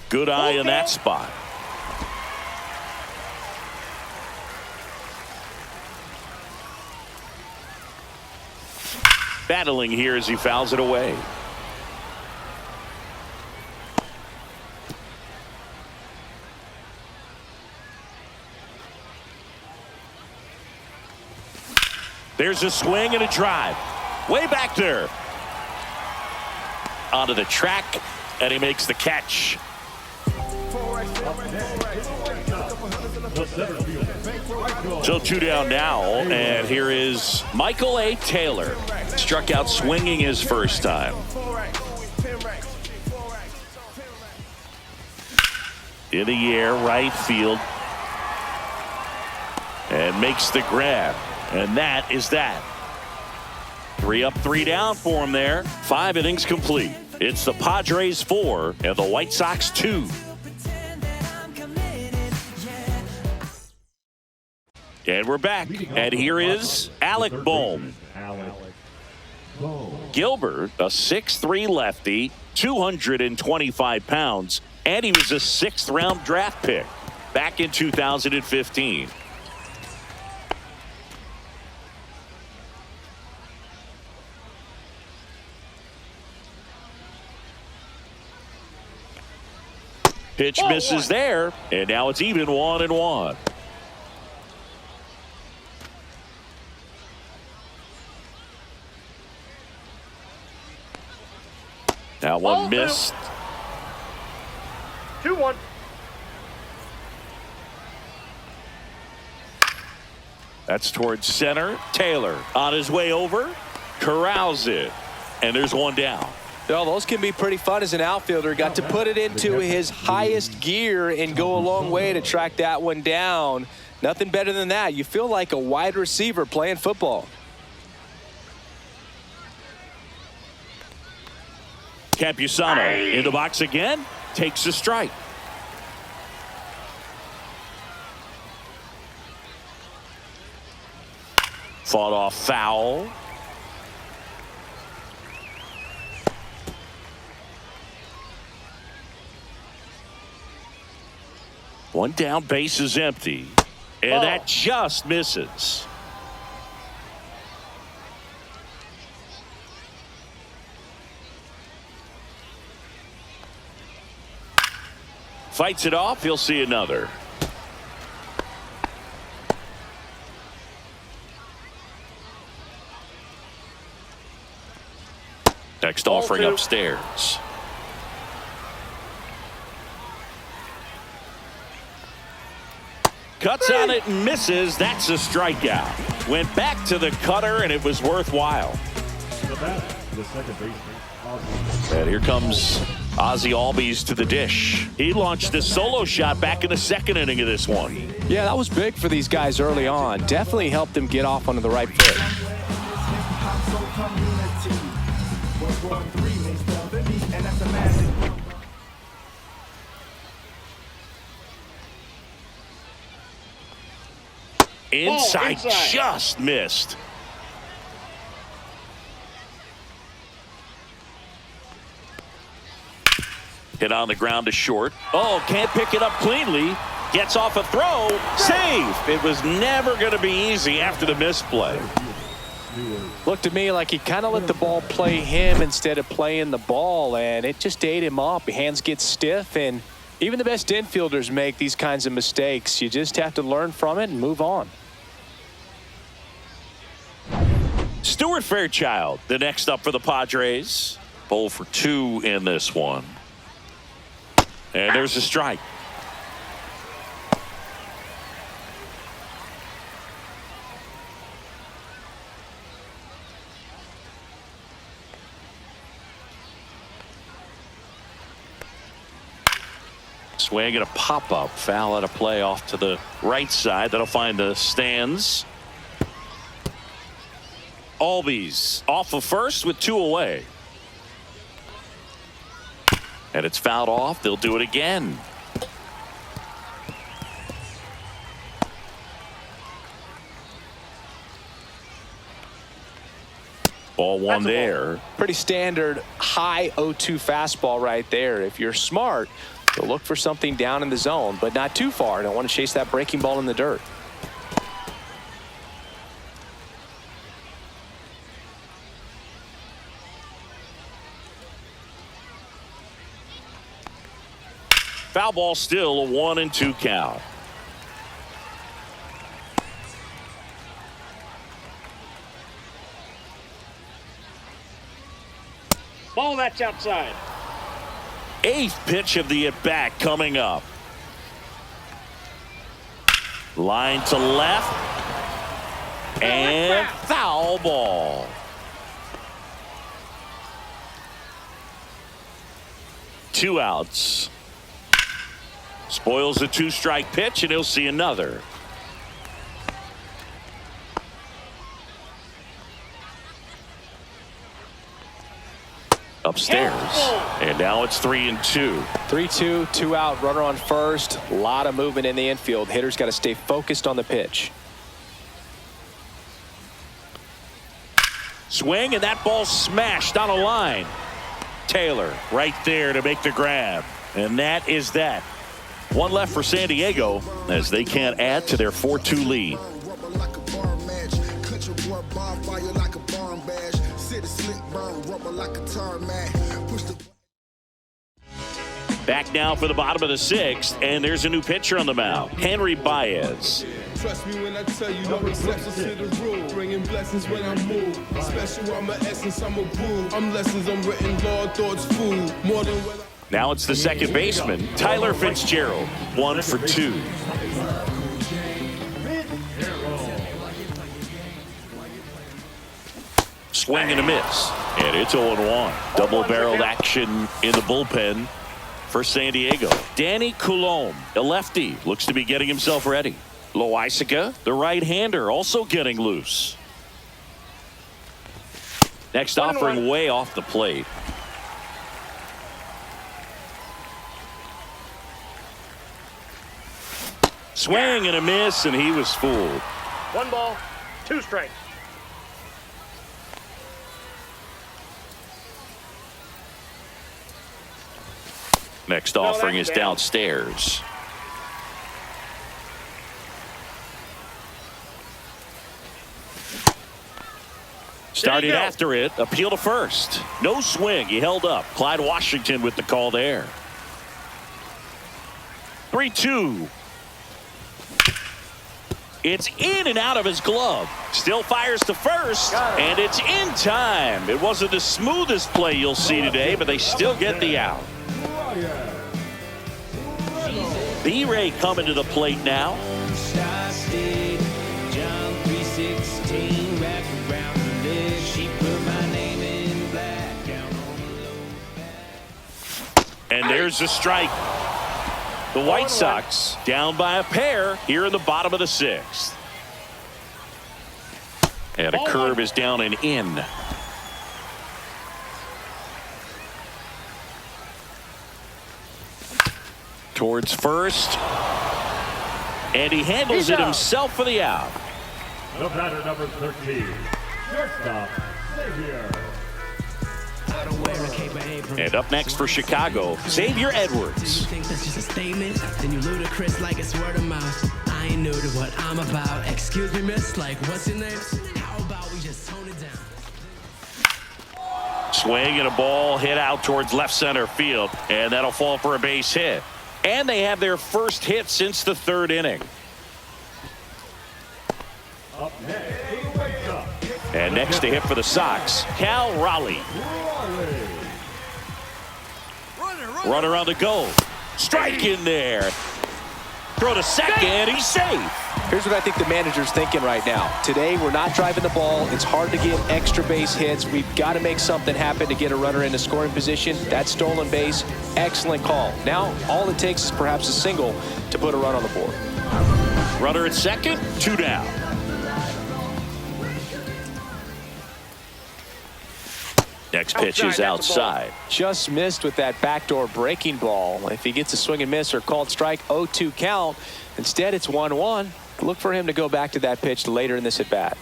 Good eye in that spot. Battling here as he fouls it away. There's a swing and a drive. Way back there. Onto the track, and he makes the catch. So 2 down now, and here is Michael A. Taylor. Struck out swinging his first time. In the air, right field. And makes the grab. And that is that. 3 up, 3 down for him there. 5 innings complete. It's the Padres 4 and the White Sox 2. And we're back. And here is Alec Bohm. Gilbert, a 6'3 lefty, 225 pounds, and he was a 6th round draft pick back in 2015. Pitch misses there, and now it's even 1-1. That one missed. 2-1. That's towards center. Taylor on his way over, corrals it, and there's one down. Well, those can be pretty fun as an outfielder. Got to put it into his highest gear and go a long way to track that one down. Nothing better than that. You feel like a wide receiver playing football. Campusano in the box again, takes a strike. Fought off foul. One down, base is empty. And that just misses. Fights it off. He'll see another. Next offering upstairs. Cuts on it and misses. That's a strikeout. Went back to the cutter, and it was worthwhile. The second baseman. And here comes Ozzie Albies to the dish. He launched a solo shot back in the second inning of this one. Yeah, that was big for these guys early on. Definitely helped them get off onto the right foot. Inside, just missed. Hit on the ground to short. Oh, can't pick it up cleanly. Gets off a throw. Save. It was never going to be easy after the misplay. Looked to me like he kind of let the ball play him instead of playing the ball, and it just ate him up. Hands get stiff, and even the best infielders make these kinds of mistakes. You just have to learn from it and move on. Stuart Fairchild, the next up for the Padres. 0 for 2 in this one. And there's a strike. Swing and a pop-up. Foul out of play off to the right side. That'll find the stands. Albies off of first with 2 away. And it's fouled off. They'll do it again. Ball one there. Pretty standard high 0-2 fastball right there. If you're smart, you'll look for something down in the zone, but not too far. Don't want to chase that breaking ball in the dirt. Foul ball, still a 1-2 count. Ball, that's outside. 8th pitch of the at-bat coming up. Line to left. And foul ball. 2 outs. Spoils a 2-strike pitch, and he'll see another. Upstairs. And now it's 3-2. 3-2, 2 out, runner on first. A lot of movement in the infield. Hitters got to stay focused on the pitch. Swing, and that ball smashed on a line. Taylor right there to make the grab. And that is that. 1 left for San Diego as they can't add to their 4-2 lead. Back now for the bottom of the 6th, and there's a new pitcher on the mound, Henry Baez. Trust me when I tell you, no exceptions to the rule. Bringing blessings when I move. Special, I'm an essence, I'm a groove. I'm lessons, I'm written law, thoughts, food. More than what I... Now it's the second baseman, Tyler Fitzgerald, 1 for 2. Swing and a miss, and it's 0-1. Double-barreled action in the bullpen for San Diego. Danny Coulombe, a lefty, looks to be getting himself ready. Loaisiga, the right-hander, also getting loose. Next offering way off the plate. Swing and a miss, and he was fooled. 1 ball, 2 strikes. Next offering is downstairs. Started after it, appeal to first. No swing, he held up. Clyde Washington with the call there. 3-2. It's in and out of his glove. Still fires to first, and it's in time. It wasn't the smoothest play you'll see today, but they still get the out. B-Ray coming to the plate now. And there's the strike. The White Sox down by a pair here in the bottom of the sixth. And a curve is down and in. Towards first. And he handles it himself for the out. The batter, number 13, shortstop, Xavier. And up next for Chicago, Xavier Edwards. You think that's just a statement? Then you ludicrous like it's word of mouth. I ain't new to what I'm about. Excuse me, miss, like what's your name? How about we just tone it down? Swing and a ball hit out towards left center field, and that'll fall for a base hit. And they have their first hit since the third inning. Up next, for the White Sox. And next to hit for the Sox, Cal Raleigh. Runner on the go. Strike in there. Throw to second. He's safe. Here's what I think the manager's thinking right now. Today, we're not driving the ball. It's hard to get extra base hits. We've got to make something happen to get a runner into scoring position. That stolen base, excellent call. Now, all it takes is perhaps a single to put a run on the board. Runner at second, 2 down. Next pitch is outside. Just missed with that backdoor breaking ball. If he gets a swing and miss or called strike, 0-2 count. Instead, it's 1-1. Look for him to go back to that pitch later in this at bat.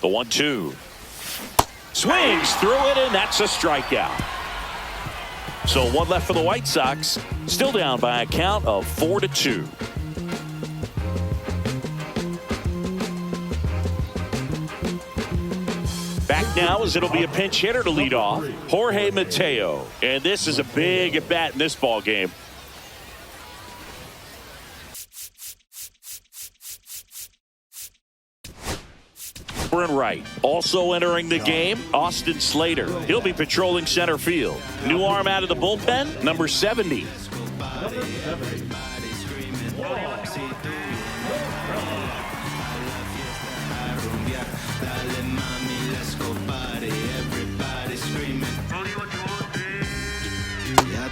The 1-2. Swings through it, and that's a strikeout. So one left for the White Sox. Still down by a count of 4-2. Back now as it'll be a pinch hitter to lead off, Jorge Mateo. And this is a big at bat in this ball game. And right. Also entering the game, Austin Slater. He'll be patrolling center field. New arm out of the bullpen, number 70.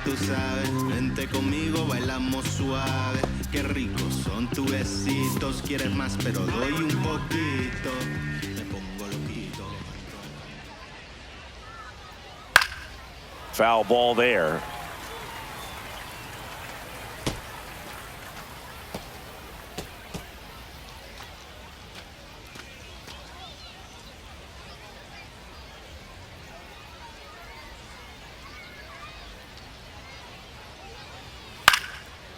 Tú sabes, vente conmigo, bailamos suave. Qué ricos son tus besitos. Quieres más, pero doy un poquito. Me pongo loquito. Foul ball there.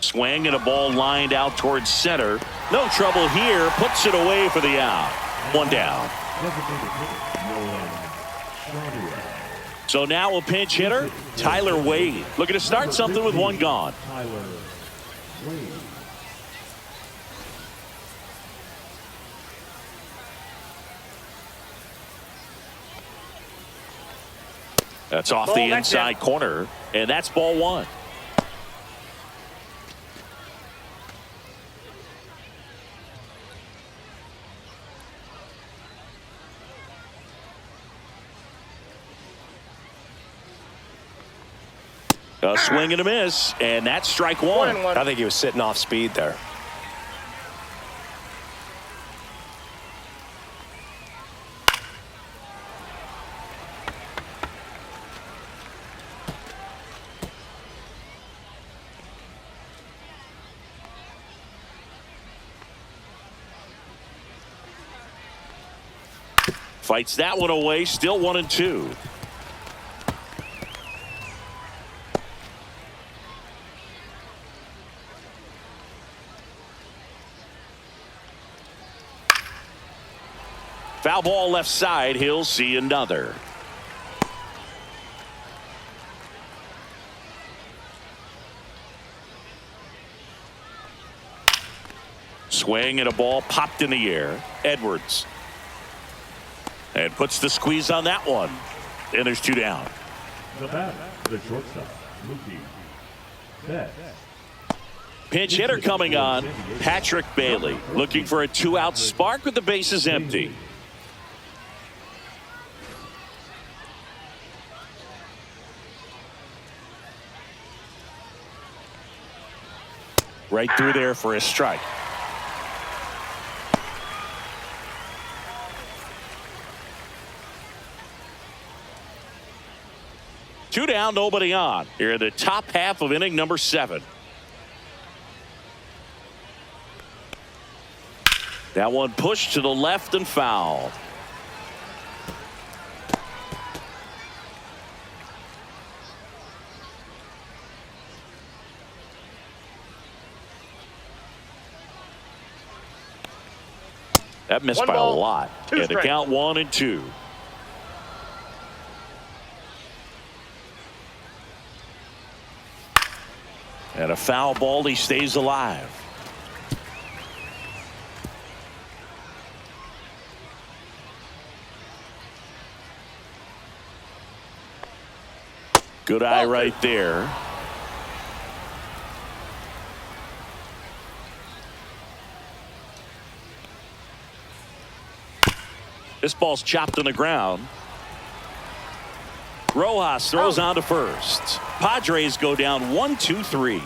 Swing and a ball lined out towards center. No trouble here. Puts it away for the out. 1 down. So now a pinch hitter, Tyler Wade. Looking to start something with 1 gone. That's off the inside corner, and that's ball 1. A swing and a miss, and that's strike 1. I think he was sitting off speed there. Fights that one away, still 1-2. Foul ball left side. He'll see another. Swing and a ball popped in the air. Edwards. And puts the squeeze on that one. And there's 2 down. The batter, the shortstop, Mookie Betts. Pinch hitter coming on. Patrick Bailey looking for a 2-out spark with the bases empty. Right through there for a strike. Two down, nobody on. Here in the top half of inning number 7. That one pushed to the left and foul. That missed One by ball, a lot. 2 And the strikes. count 1-2. And a foul ball. He stays alive. Good eye right there. This ball's chopped on the ground. Rojas throws on to first. Padres go down 1-2-3.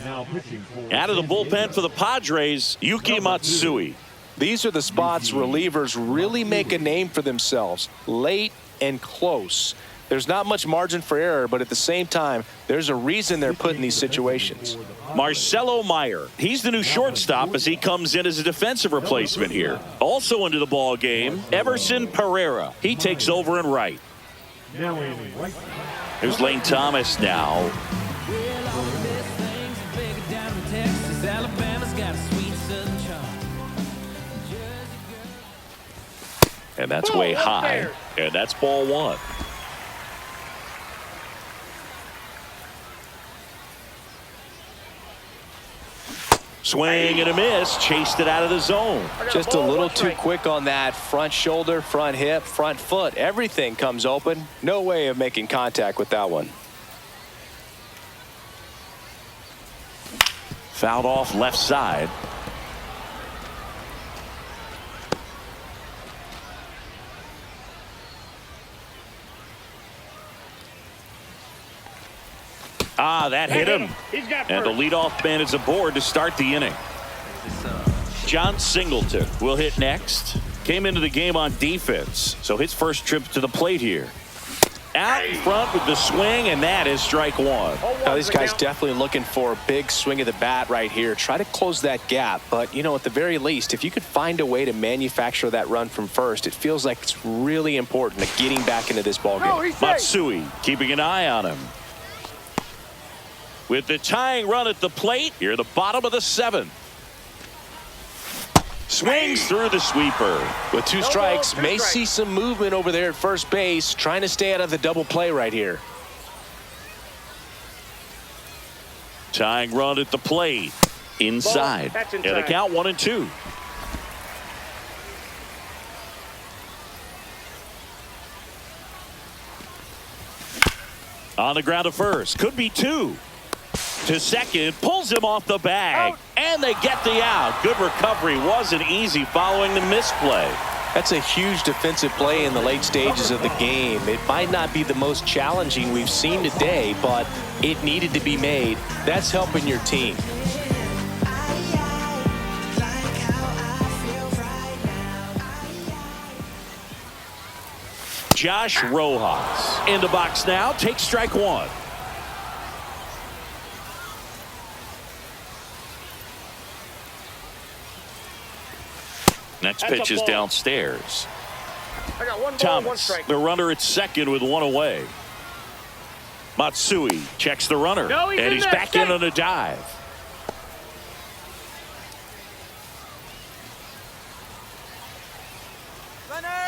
Now pitching for Out of the bullpen for the Padres, Yuki Matsui. These are the spots relievers really make a name for themselves. Late and close. There's not much margin for error, but at the same time, there's a reason they're put in these situations. Marcelo Meyer. He's the new shortstop as he comes in as a defensive replacement here. Also into the ball game, Everson Pereira. He takes over in right. now in right. There's Lane Thomas now. And that's way high. And that's ball 1. Swing and a miss. Chased it out of the zone. Just a little too quick on that front shoulder, front hip, front foot. Everything comes open. No way of making contact with that one. Fouled off left side. Ah, that hit him. He's got And the first. leadoff man is aboard to start the inning. John Singleton will hit next. Came into the game on defense, so his first trip to the plate here. Out in front with the swing, and that is strike 1. Now, these guys definitely looking for a big swing of the bat right here. Try to close that gap. But, you know, at the very least, if you could find a way to manufacture that run from first, it feels like it's really important to getting back into this ballgame. Matsui keeping an eye on him. With the tying run at the plate, here the bottom of the 7th. Swings through the sweeper. With 2 strikes, may see some movement over there at first base, trying to stay out of the double play right here. Tying run at the plate. Inside. That's And the inside. count 1-2. On the ground to first. Could be 2. To second. Pulls him off the bag. And they get the out. Good recovery. Wasn't easy following the misplay. That's a huge defensive play in the late stages of the game. It might not be the most challenging we've seen today, but it needed to be made. That's helping your team. Josh Rojas in the box now. Takes strike 1. Next That's a pitch is ball. downstairs. I got 1 ball, 1 Thomas, strike. the runner at second with 1 away. Matsui checks the runner, and he's back in on a dive.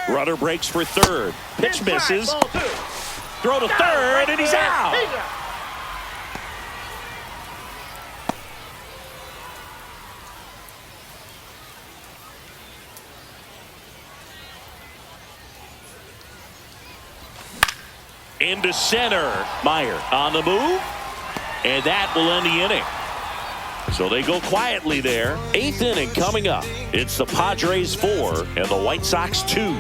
Runner breaks for third. Pitch misses. Throw to third, and he's out. Into center. Meyer on the move, and that will end the inning. So they go quietly there. 8th inning coming up. It's the Padres 4 and the White Sox 2.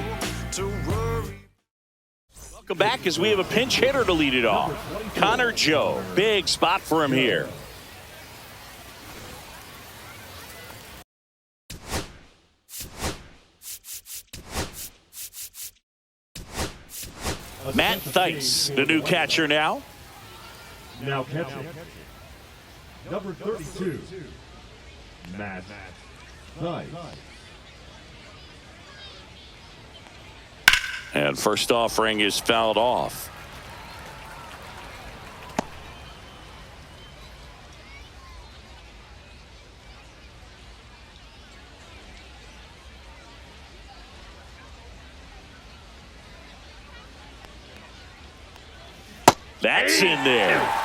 Welcome back as we have a pinch hitter to lead it off. Connor Joe. Big spot for him here. Matt Theis, the new catcher now. Now catching. Number 32, Matt Theis. And first offering is fouled off. That's in there.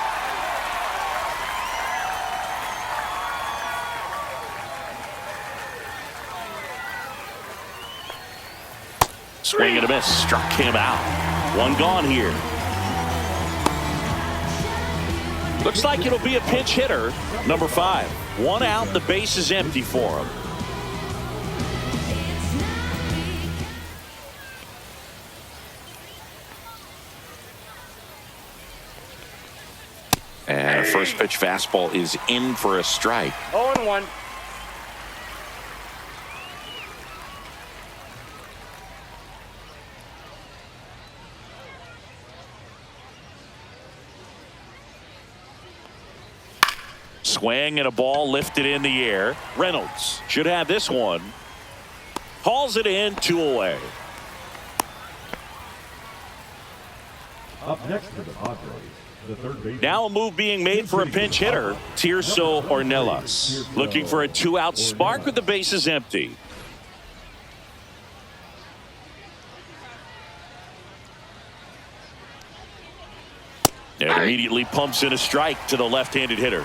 Swing and a miss. Struck him out. One gone here. Looks like it'll be a pinch hitter. Number 5. One out. The base is empty for him. And a first pitch fastball is in for a strike. 0-1. Swing and a ball lifted in the air. Reynolds should have this one. Hauls it in, 2 away. Up next for the Padres, the third baseman. Now a move being made for a pinch hitter, Tirso Ornelas. Looking for a 2-out spark with the bases empty. And immediately pumps in a strike to the left-handed hitter.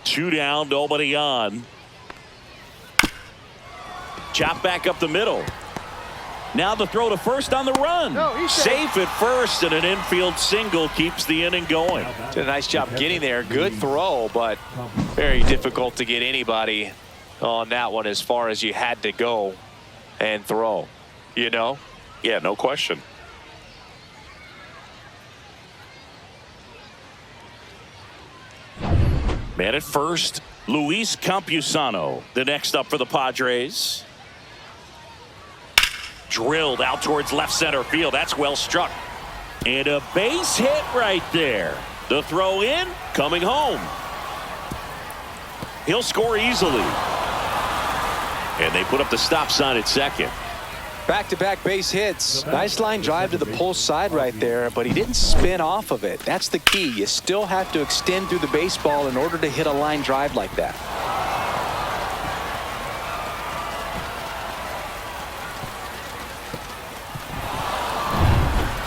Two down, nobody on. Chop back up the middle. Now the throw to first on the run. Safe at first, and an infield single keeps the inning going. Did a nice job getting there. Good throw, but very difficult to get anybody on that one as far as you had to go and throw. You know? Yeah, no question. Man at first, Luis Campusano, the next up for the Padres. Drilled out towards left center field. That's well struck. And a base hit right there. The throw in, coming home. He'll score easily. And they put up the stop sign at second. Back-to-back base hits. Nice line drive to the pull side right there, but he didn't spin off of it. That's the key. You still have to extend through the baseball in order to hit a line drive like that.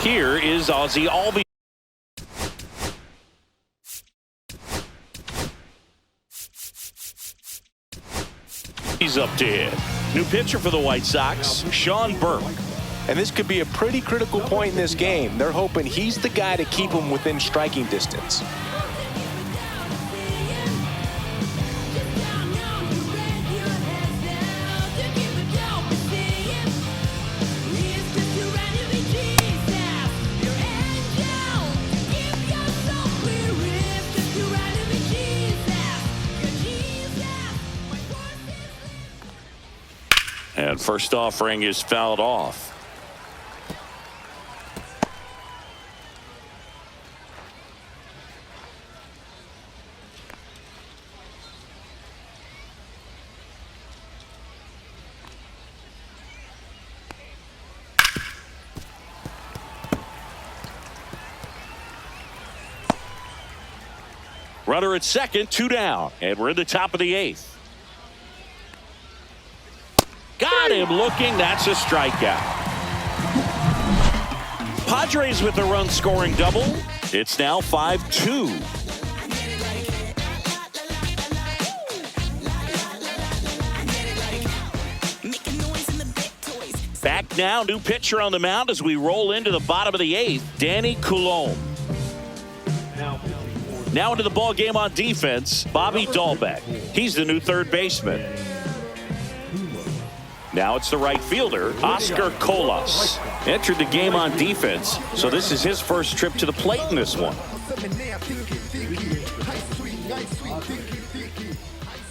Here is Ozzie Albies. He's up to hit. New pitcher for the White Sox, Sean Burke. And this could be a pretty critical point in this game. They're hoping he's the guy to keep them within striking distance. And first offering is fouled off. Runner at second, 2 down, and we're in the top of the 8th. Got him looking. That's a strikeout. Padres with a run-scoring double. It's now 5-2. Back now, new pitcher on the mound as we roll into the bottom of the 8th, Danny Coulombe. Now into the ball game on defense, Bobby Dahlbeck. He's the new third baseman. Now it's the right fielder, Oscar Colas. Entered the game on defense, so this is his first trip to the plate in this one.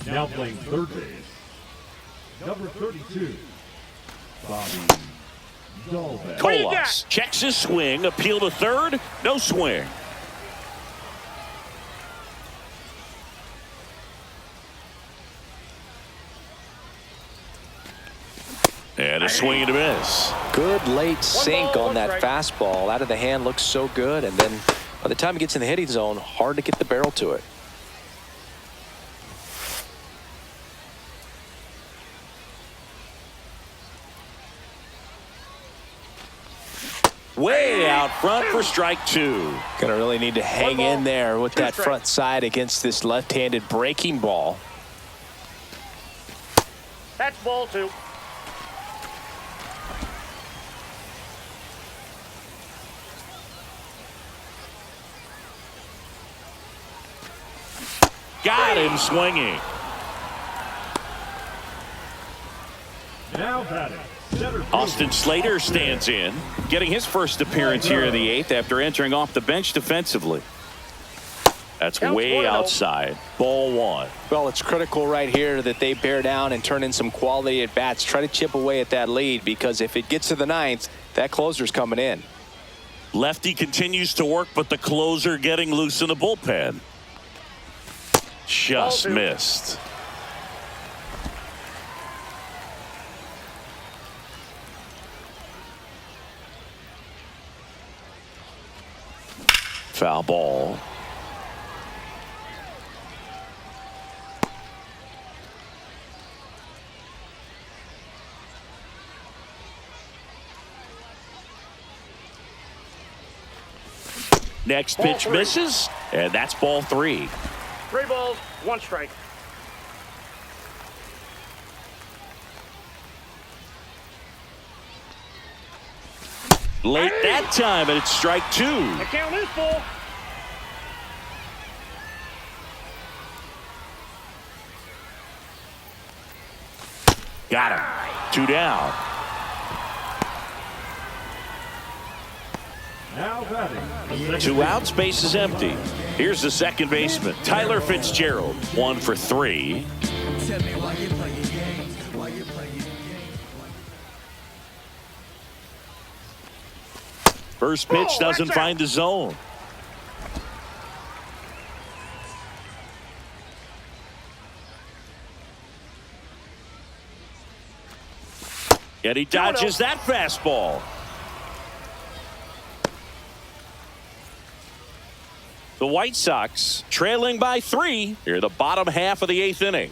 Now playing third base, number 32, Bobby Dahlbeck. Colas checks his swing, appeal to third, no swing. And a swing and a miss. Good late sink on that fastball. Out of the hand, looks so good, and then by the time it gets in the hitting zone, hard to get the barrel to it. Way out front for strike 2. Gonna really need to hang in there with that front side against this left-handed breaking ball. That's ball 2. Got him swinging. Now batting, center field. Austin Slater stands in, getting his first appearance here in the 8th after entering off the bench defensively. That's way outside. Ball 1. Well, it's critical right here that they bear down and turn in some quality at bats. Try to chip away at that lead, because if it gets to the 9th, that closer's coming in. Lefty continues to work, but the closer getting loose in the bullpen. Just missed. Foul ball. Next pitch misses, and that's ball 3. 3 balls, 1 strike. Late that time, and it's strike 2. The count is full. Got him. 2 down. Now batting, 2 outs, base is empty. Here's the second baseman, Tyler Fitzgerald. 1 for 3. First pitch doesn't find the zone. And he dodges that fastball. The White Sox trailing by 3 here in the bottom half of the 8th inning.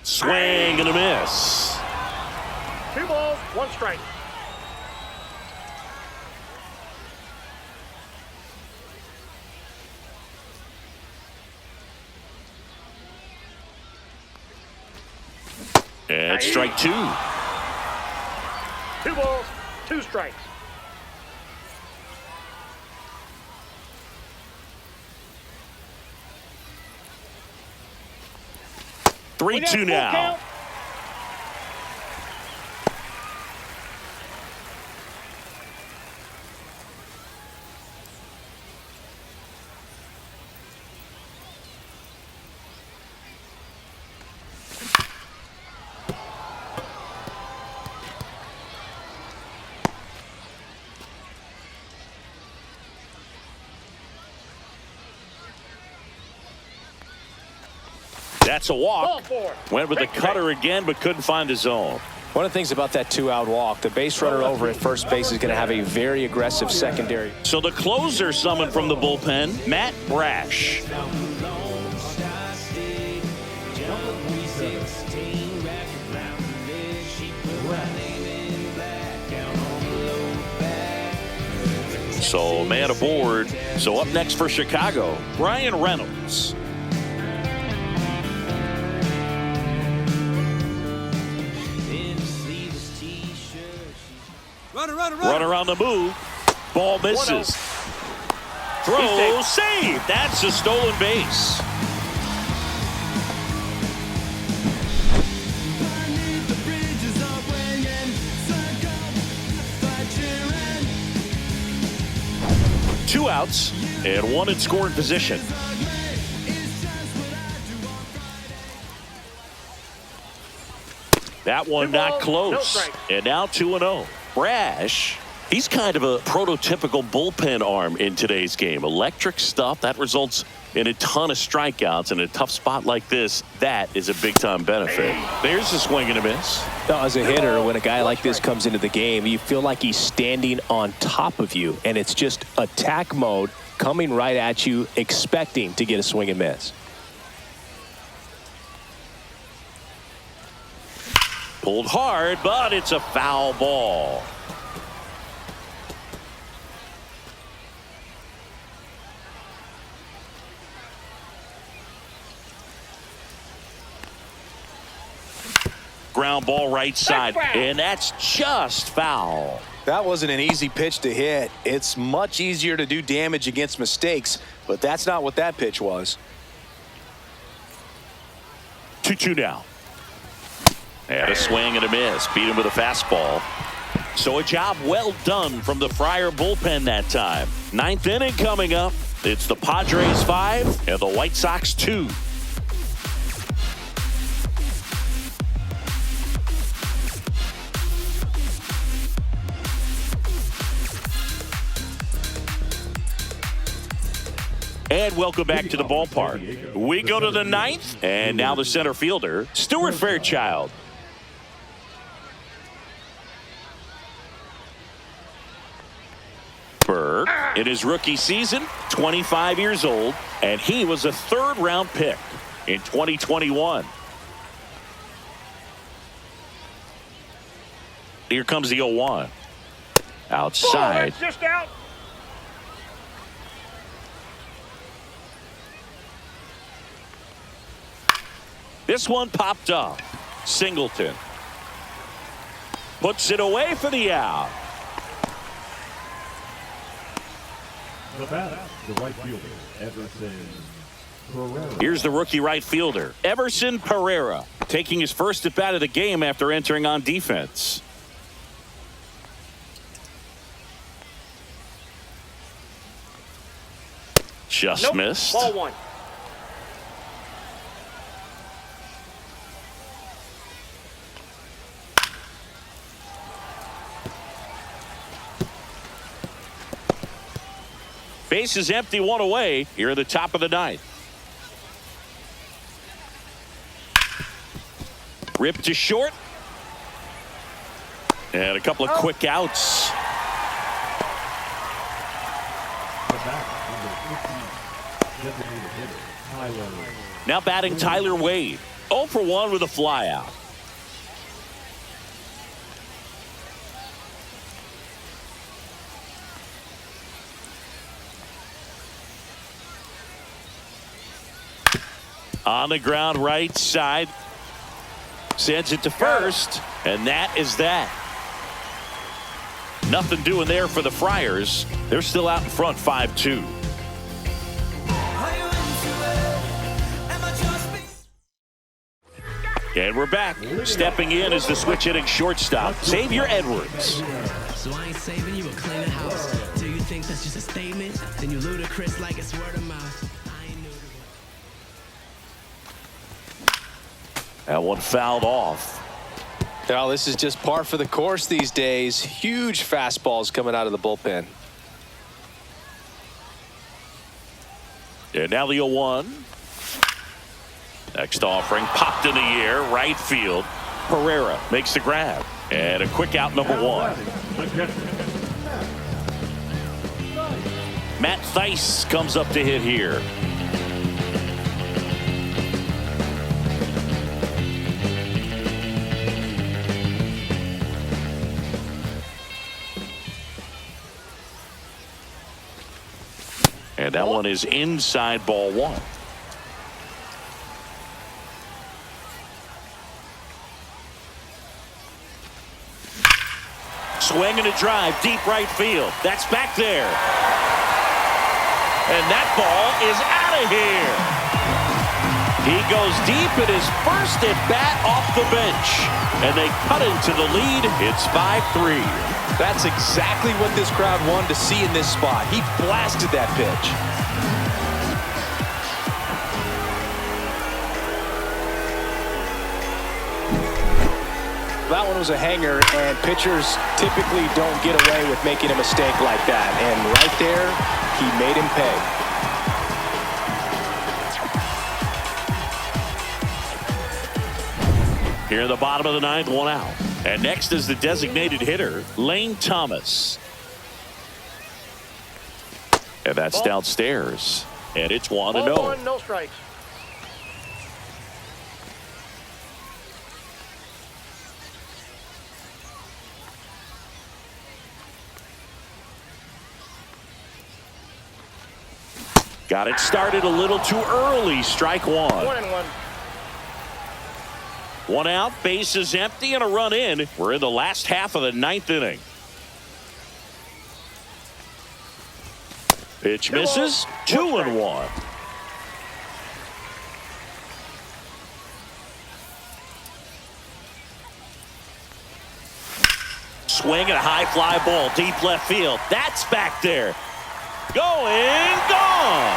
Swing and a miss. 2 balls, 1 strike. And strike 2. 2 balls, 2 strikes. Three, 2 now. Count. That's a walk. Went with the cutter again, but couldn't find the zone. One of the things about that 2-out walk, the base runner over at first base is going to have a very aggressive secondary. So the closer summoned from the bullpen, Matt Brash. So man aboard. So up next for Chicago, Brian Reynolds. Runner on the move. Ball misses. Throw, save. That's a stolen base. Two outs and one in scoring position. That one not close. And now 2-0. Brash, he's kind of a prototypical bullpen arm in today's game. Electric stuff that results in a ton of strikeouts in a tough spot like this. That is a big-time benefit. There's a swing and a miss. Now, as a hitter, when a guy like this comes into the game, you feel like he's standing on top of you, and it's just attack mode coming right at you, expecting to get a swing and miss. Pulled hard, but it's a foul ball. Ground ball right side, and that's just foul. That wasn't an easy pitch to hit. It's much easier to do damage against mistakes, but that's not what that pitch was. 2-2 now. And a swing and a miss. Beat him with a fastball. So a job well done from the Friar bullpen that time. Ninth inning coming up. It's the Padres 5 and the White Sox 2. And welcome back to the ballpark. We go to the ninth, and now the center fielder, Stuart Fairchild. Berg, in his rookie season, 25 years old, and he was a third-round pick in 2021. Here comes the 0-1. Outside. Oh, just out. This one popped up. Singleton puts it away for the out. The batter, the right fielder, Everson Pereira. Here's the rookie right fielder, Everson Pereira, taking his first at bat of the game after entering on defense. Just missed. Ball one. Base is empty, one away here at the top of the ninth. Ripped to short. And a couple of quick outs. Now batting Tyler Wade. 0 for 1 with a fly out. On the ground right side. Sends it to first. And that is that. Nothing doing there for the Friars. They're still out in front 5-2. And we're back. Stepping in is the switch hitting shortstop, Xavier Edwards. So I ain't saving you or clean the house. Do you think that's just a statement? Then you ludicrous like it's word of mouth. That one fouled off. Now, this is just par for the course these days. Huge fastballs coming out of the bullpen. And now the 0-1. Next offering popped in the air, right field. Pereira makes the grab. And a quick out, number one. Matt Thaiss comes up to hit here. And that one is inside, ball one. Swing and a drive, deep right field. That's back there. And that ball is out of here. He goes deep in his first at bat off the bench. And they cut into the lead. It's 5-3. That's exactly what this crowd wanted to see in this spot. He blasted that pitch. That one was a hanger, and pitchers typically don't get away with making a mistake like that. And right there, he made him pay. Here in the bottom of the ninth, one out. And next is the designated hitter, Lane Thomas. And that's downstairs. And it's 1-0. 1, no strikes. Got it started a little too early. Strike one. 1-1. One out, base is empty, and a run in. We're in the last half of the ninth inning. Pitch misses. 2-1. Swing and a high fly ball, deep left field. That's back there. Going, gone.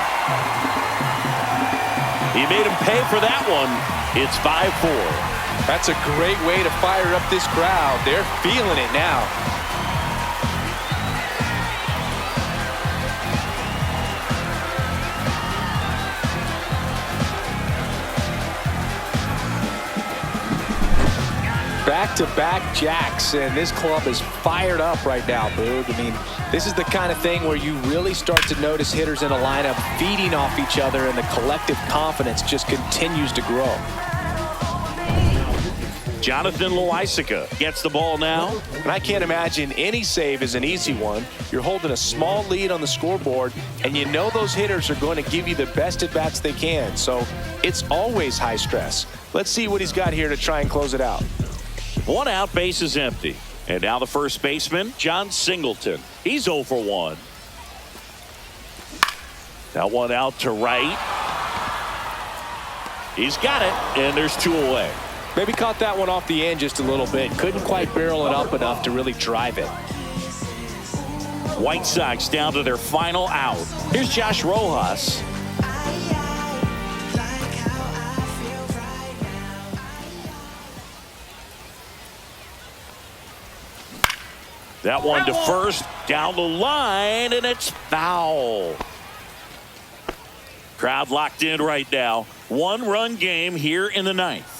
He made him pay for that one. It's 5-4. That's a great way to fire up this crowd. They're feeling it now. Back-to-back jacks, and this club is fired up right now, Boog. I mean, this is the kind of thing where you really start to notice hitters in a lineup feeding off each other, and the collective confidence just continues to grow. Jonathan Loaisiga gets the ball now. And I can't imagine any save is an easy one. You're holding a small lead on the scoreboard, and you know those hitters are going to give you the best at-bats they can. So it's always high stress. Let's see what he's got here to try and close it out. One out, base is empty. And now the first baseman, John Singleton. He's 0 for 1. Now one out to right. He's got it, and there's 2 away. Maybe caught that one off the end just a little bit. Couldn't quite barrel it up enough to really drive it. White Sox down to their final out. Here's Josh Rojas. That one to first, down the line, and it's foul. Crowd locked in right now. 1-run game here in the ninth.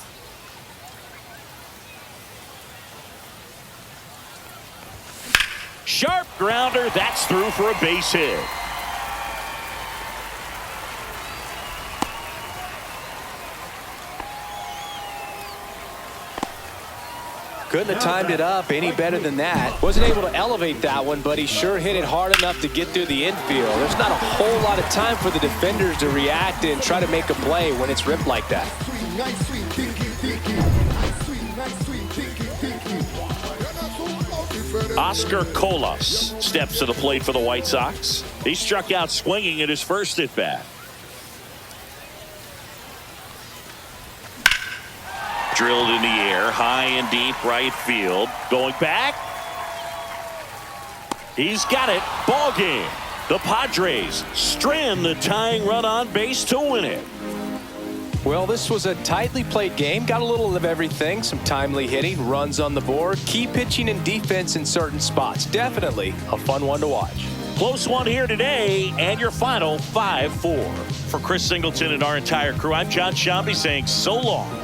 Sharp grounder, that's through for a base hit. Couldn't have timed it up any better than that. Wasn't able to elevate that one, but he sure hit it hard enough to get through the infield. There's not a whole lot of time for the defenders to react and try to make a play when it's ripped like that. Oscar Colas steps to the plate for the White Sox. He struck out swinging in his first at bat. Drilled in the air, high and deep right field. Going back. He's got it. Ball game. The Padres strand the tying run on base to win it. Well, this was a tightly played game. Got a little of everything. Some timely hitting, runs on the board, key pitching and defense in certain spots. Definitely a fun one to watch. Close one here today, and your final 5-4. For Chris Singleton and our entire crew, I'm John Shambi saying so long.